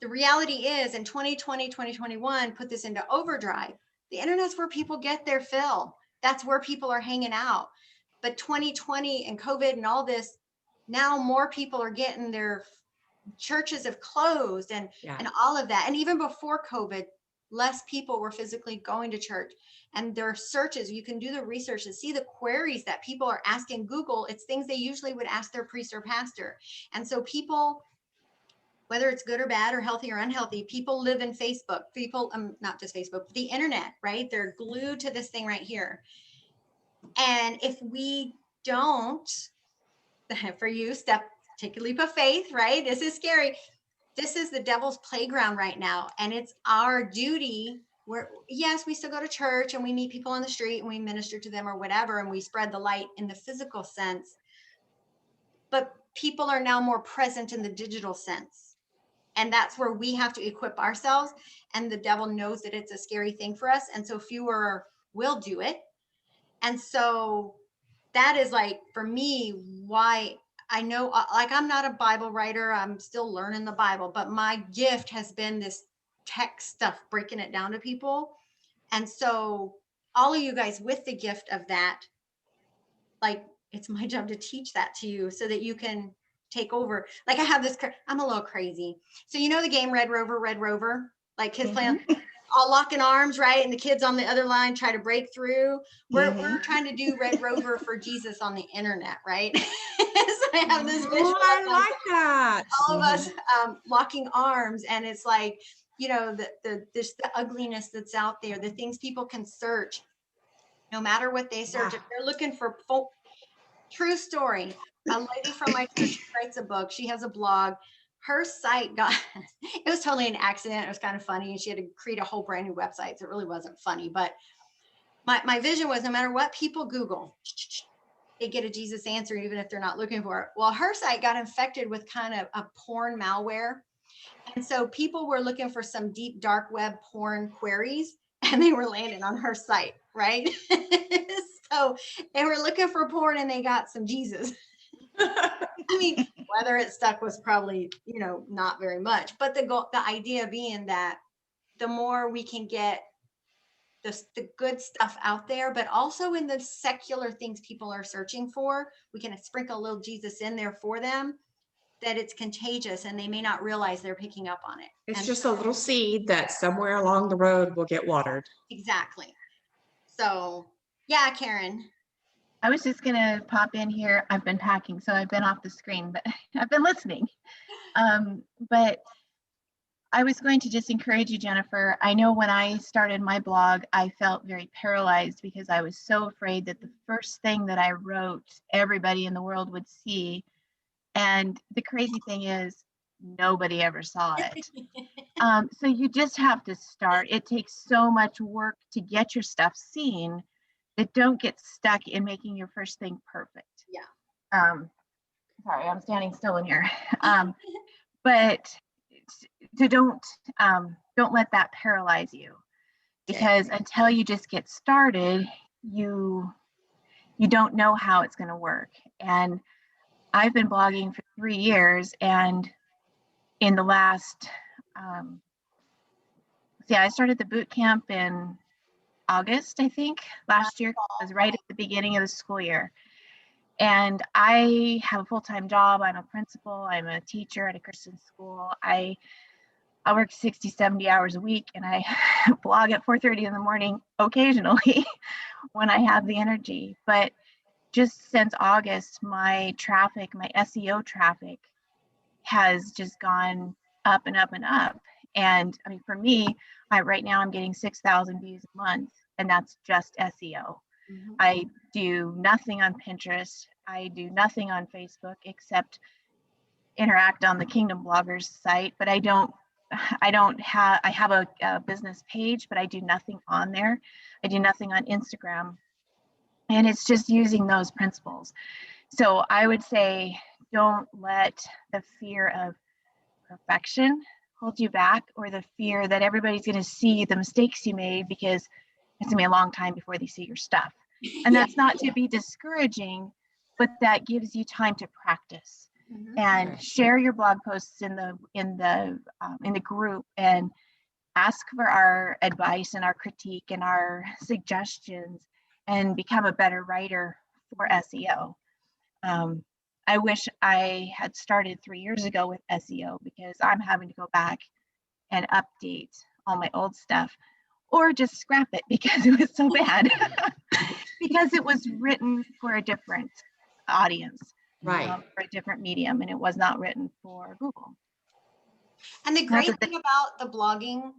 the reality is, in 2020, 2021, put this into overdrive. The internet's where people get their fill. That's where people are hanging out. But 2020 and COVID and all this, now more people are getting their churches have closed and all of that. And even before COVID, less people were physically going to church. And there are searches, you can do the research to see the queries that people are asking Google. It's things they usually would ask their priest or pastor. And so people, whether it's good or bad or healthy or unhealthy, people live in Facebook. People, not just Facebook, but the internet, right? They're glued to this thing right here. And if we don't, for you, take a leap of faith, right? This is scary. This is the devil's playground right now. And it's our duty. Yes, we still go to church and we meet people on the street and we minister to them or whatever, and we spread the light in the physical sense. But people are now more present in the digital sense. And that's where we have to equip ourselves. And the devil knows that it's a scary thing for us. And so fewer will do it. And so that is like, for me, why I know, like, I'm not a Bible writer. I'm still learning the Bible, but my gift has been this tech stuff, breaking it down to people. And so all of you guys with the gift of that, like, it's my job to teach that to you so that you can take over. Like, I have this, I'm a little crazy. So, you know, the game Red Rover, like kids playing all locking arms, right? And the kids on the other line try to break through. We're trying to do Red Rover for Jesus on the internet, right? So I have this visual Oh, I of like that. all of us locking arms, and it's like, you know, the ugliness that's out there, the things people can search, no matter what they search. Yeah. If they're looking for true story, a lady from my church, she writes a book, she has a blog. Her site got, it was totally an accident. It was kind of funny. And she had to create a whole brand new website. So it really wasn't funny. But my vision was, no matter what people Google, they get a Jesus answer, even if they're not looking for it. Well, her site got infected with kind of a porn malware. And so people were looking for some deep, dark web porn queries, and they were landing on her site, right? So they were looking for porn and they got some Jesus. I mean, whether it stuck was probably, you know, not very much, but the idea being that the more we can get the good stuff out there, but also in the secular things people are searching for, we can sprinkle a little Jesus in there for them, that it's contagious and they may not realize they're picking up on it. It's And just a little seed that somewhere along the road will get watered. exactly. So yeah, Karen. I was just gonna pop in here. I've been packing, so I've been off the screen, but I've been listening. But I was going to just encourage you, Jennifer. I know when I started my blog, I felt very paralyzed because I was so afraid that the first thing that I wrote, everybody in the world would see. And the crazy thing is, nobody ever saw it. So you just have to start. It takes so much work to get your stuff seen that don't get stuck in making your first thing perfect. Yeah. Sorry, I'm standing still in here. But to don't let that paralyze you, because until you just get started, you don't know how it's going to work. And I've been blogging for 3 years, and in the last I started the boot camp in August, I think, last year. It was right at the beginning of the school year. And I have a full-time job. I'm a principal. I'm a teacher at a Christian school. I work 60, 70 hours a week, and I blog at 4:30 in the morning occasionally when I have the energy. But just since August, my traffic, my SEO traffic has just gone up and up and up. And I mean, for me, right now I'm getting 6,000 views a month, and that's just SEO. Mm-hmm. I do nothing on Pinterest. I do nothing on Facebook except interact on the Kingdom Bloggers site, but I have a business page, but I do nothing on there. I do nothing on Instagram. And it's just using those principles. So I would say, don't let the fear of perfection hold you back, or the fear that everybody's going to see the mistakes you made, because it's going to be a long time before they see your stuff. And that's not to be discouraging, but that gives you time to practice. Mm-hmm. And share your blog posts in the group, and ask for our advice and our critique and our suggestions, and become a better writer for SEO. I wish I had started 3 years ago with SEO, because I'm having to go back and update all my old stuff, or just scrap it because it was so bad, because it was written for a different audience, Right. for a different medium, and it was not written for Google. And the great thing about the blogging,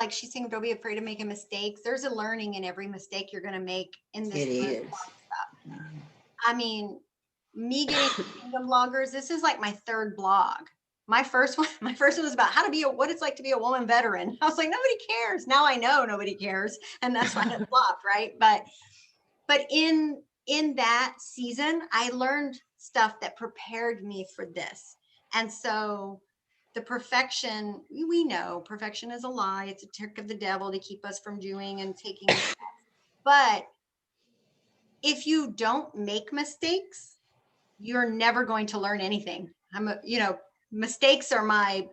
like she's saying, don't be afraid of making mistakes. There's a learning in every mistake you're going to make in this. It is. Stuff. I mean, me getting Kingdom Bloggers, this is like my third blog. My first one was about how to be what it's like to be a woman veteran. I was like, nobody cares. Now I know nobody cares, and that's why it flopped, right? But in that season, I learned stuff that prepared me for this. And so the perfection, we know perfection is a lie. It's a trick of the devil to keep us from doing and taking. But if you don't make mistakes, you're never going to learn anything. Mistakes are my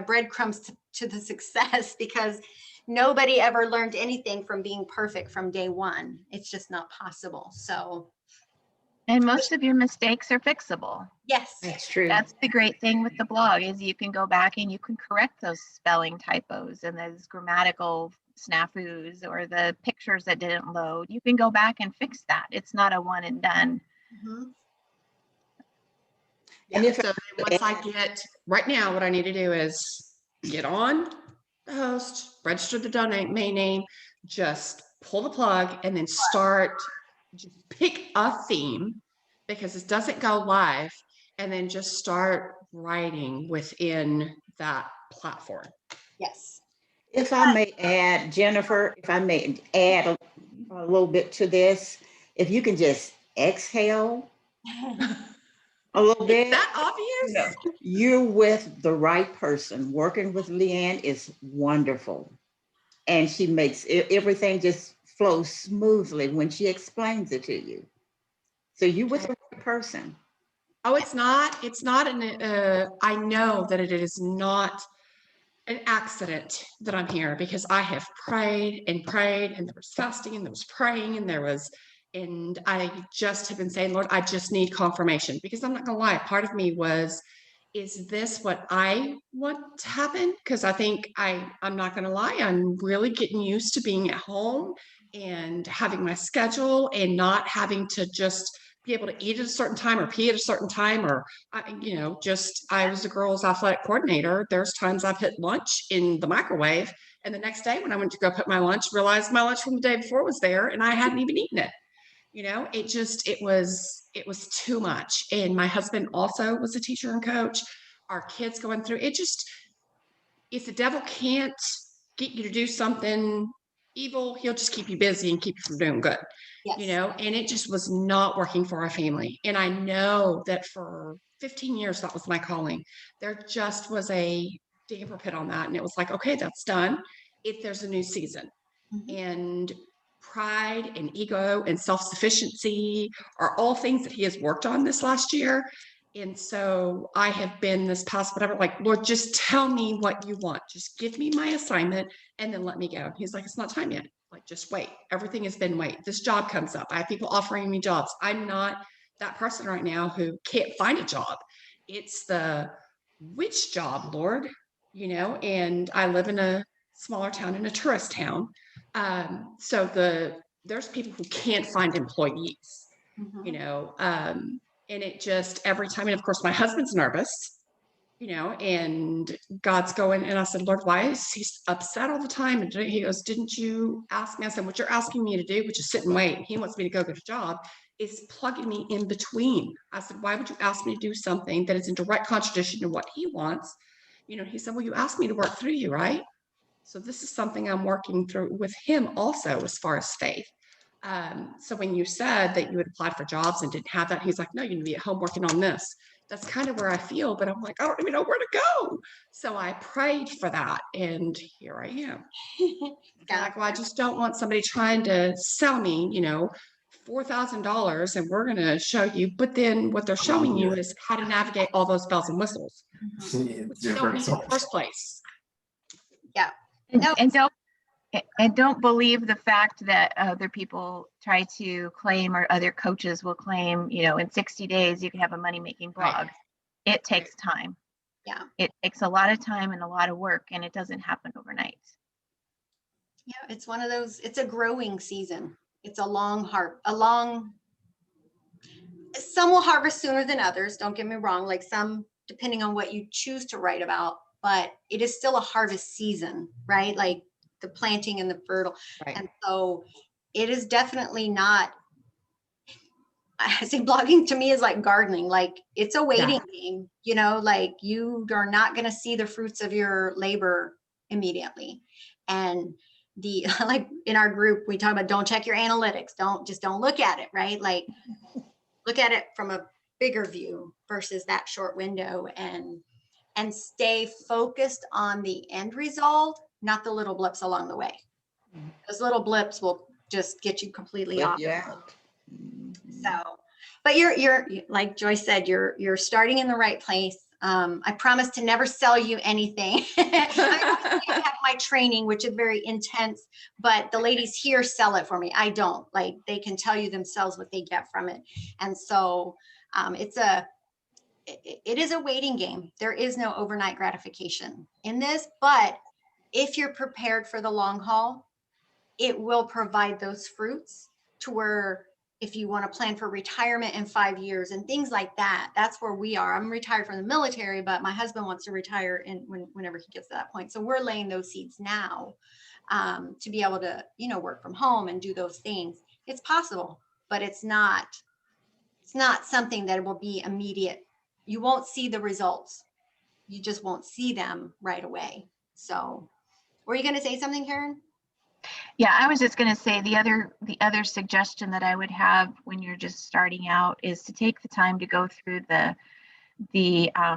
breadcrumbs to the success, because nobody ever learned anything from being perfect from day one. It's just not possible. So And most of your mistakes are fixable. yes, That's true. That's the great thing with the blog, is you can go back and you can correct those spelling typos and those grammatical snafus or the pictures that didn't load. You can go back and fix that. It's not a one and done. Mhm. And Yeah, if so then once I get, right now, what I need to do is get on the host, register the domain name, just pull the plug, and then start, just pick a theme, because it doesn't go live, and then just start writing within that platform. Yes. If I may add, Jennifer, if I may add a little bit to this, if you can just exhale a little Is bit. that obvious? You're with the right person. Working with Leanne is wonderful. And she makes everything just flow smoothly when she explains it to you. So you're with the right person. Oh, it's not I know that it is not an accident that I'm here, because I have prayed and prayed, and there was fasting, and there was praying, and I just have been saying, Lord, I just need confirmation, because I'm not gonna lie, part of me was, is this what I want to happen? Because I think I'm not gonna lie, I'm really getting used to being at home and having my schedule and not having to just be able to eat at a certain time or pee at a certain time, or I was the girls' athletic coordinator. There's times I've hit lunch in the microwave, and the next day when I went to go put my lunch, realized my lunch from the day before was there and I hadn't even eaten it. It was too much. And my husband also was a teacher and coach. Our kids going through it. If the devil can't get you to do something evil, he'll just keep you busy and keep you from doing good. Yes. And it just was not working for our family. And I know that for 15 years, that was my calling. There just was a damper pit on that. And it was like, okay, that's done. If there's a new season. Mhm. And pride and ego and self-sufficiency are all things that he has worked on this last year. And so I have been this past whatever, like, Lord, just tell me what you want. Just give me my assignment and then let me go. He's like, it's not time yet. Like, just wait. Everything has been wait. This job comes up. I have people offering me jobs. I'm not that person right now who can't find a job. It's the which job, Lord, and I live in a smaller town, in a tourist town. So there's people who can't find employees, Mhm. and it just every time, and of course my husband's nervous, and God's going, and I said, Lord, why is he upset all the time? And he goes, didn't you ask me? I said, what you're asking me to do, which is sit and wait. He wants me to go get a job, is plugging me in between. I said, why would you ask me to do something that is in direct contradiction to what he wants? He said, well, you asked me to work through you, right? So this is something I'm working through with him also, as far as faith. So when you said that you had applied for jobs and didn't have that, he's like, no, you need to be at home working on this. That's kind of where I feel, but I'm like, I don't even know where to go. So I prayed for that, and here I am. Yeah. Like, well, I just don't want somebody trying to sell me, $4,000, and we're going to show you. But then what they're showing you is how to navigate all those bells and whistles, which you don't need in the first place. Yeah. And, No. and don't believe the fact that other people try to claim, or other coaches will claim, in 60 days you can have a money-making blog. Right. It takes time. Yeah. It takes a lot of time and a lot of work, and it doesn't happen overnight. Yeah, it's one of those, it's a growing season. It's a long, some will harvest sooner than others. Don't get me wrong. Like some, depending on what you choose to write about, but it is still a harvest season, right? Like the planting and the fertile. Right. And so it is definitely not, I say blogging to me is like gardening. Like it's a waiting game, like you are not going to see the fruits of your labor immediately. And like in our group, we talk about don't check your analytics. Don't look at it, right? Like look at it from a bigger view versus that short window, and stay focused on the end result, not the little blips along the way. Those little blips will just get you completely off. Yeah. So, but you're like Joyce said, you're starting in the right place. I promise to never sell you anything. I have my training, which is very intense, but the ladies here sell it for me. I don't. Like, they can tell you themselves what they get from it. And so it is a waiting game. There is no overnight gratification in this, but if you're prepared for the long haul, it will provide those fruits to where if you want to plan for retirement in 5 years and things like that, that's where we are. I'm retired from the military, but my husband wants to retire whenever he gets to that point. So we're laying those seeds now to be able to, work from home and do those things. It's possible, but it's not something that will be immediate. You won't see the results. You just won't see them right away. So were you going to say something, Karen? Yeah, I was just going to say the other suggestion that I would have when you're just starting out is to take the time to go through the I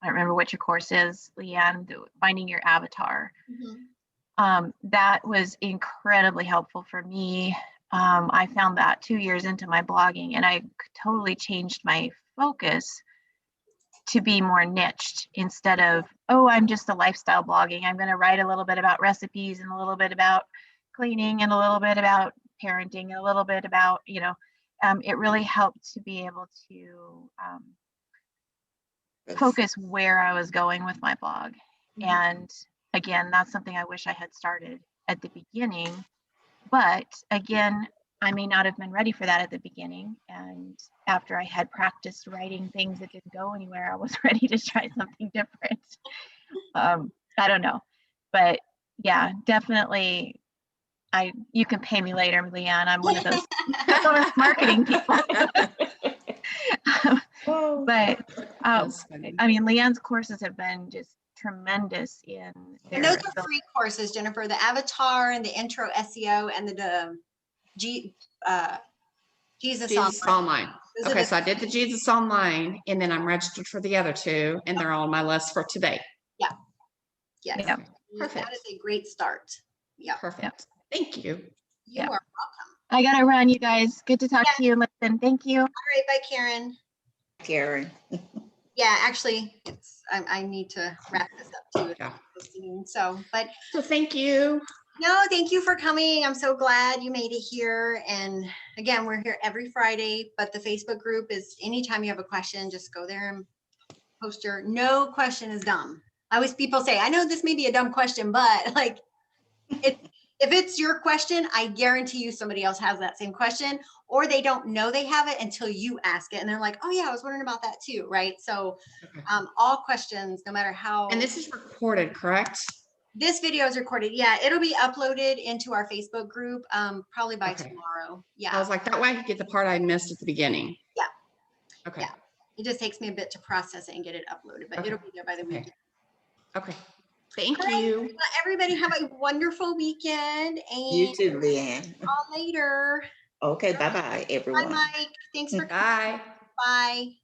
don't remember what your course is, Leanne, finding your avatar. That was incredibly helpful for me. I found that 2 years into my blogging, and I totally changed my focus to be more niched instead of, oh, I'm just a lifestyle blogging. I'm going to write a little bit about recipes and a little bit about cleaning and a little bit about parenting and a little bit about, it really helped to be able to focus where I was going with my blog. And again, that's something I wish I had started at the beginning. But again, I may not have been ready for that at the beginning. And after I had practiced writing things that didn't go anywhere, I was ready to try something different. I don't know. But yeah, definitely, you can pay me later, Leanne. I'm one of those marketing people. But I mean, Leanne's courses have been just tremendous in and those are free courses, Jennifer, the avatar and the intro SEO and the Jesus Online. Okay, so I did the Jesus Online, and then I'm registered for the other two, and they're on my list for today. Yeah. Yes. Yeah. Perfect. That is a great start. Yeah. Perfect. Yep. Thank you. You are welcome. I gotta run, you guys. Good to talk to you. Listen, thank you. All right, bye, Karen. Karen. Yeah, actually, I need to wrap this up too. Yeah. So thank you. No, thank you for coming. I'm so glad you made it here. And again, we're here every Friday, but the Facebook group is anytime you have a question, just go there and post no question is dumb. I always people say, I know this may be a dumb question, but like if it's your question, I guarantee you somebody else has that same question, or they don't know they have it until you ask it. And they're like, oh yeah, I was wondering about that too. Right. So all questions, no matter how. And this is recorded, correct? This video is recorded. Yeah, it'll be uploaded into our Facebook group probably by tomorrow. Yeah. I was like, that way I could get the part I missed at the beginning. Yeah. Okay. Yeah. It just takes me a bit to process it and get it uploaded, but it'll be there by the weekend. Okay. Thank you. Well, everybody have a wonderful weekend. And you too, Leanne. All later. Okay, bye-bye, everyone. Bye, Mike. Thanks for coming. Bye. Bye.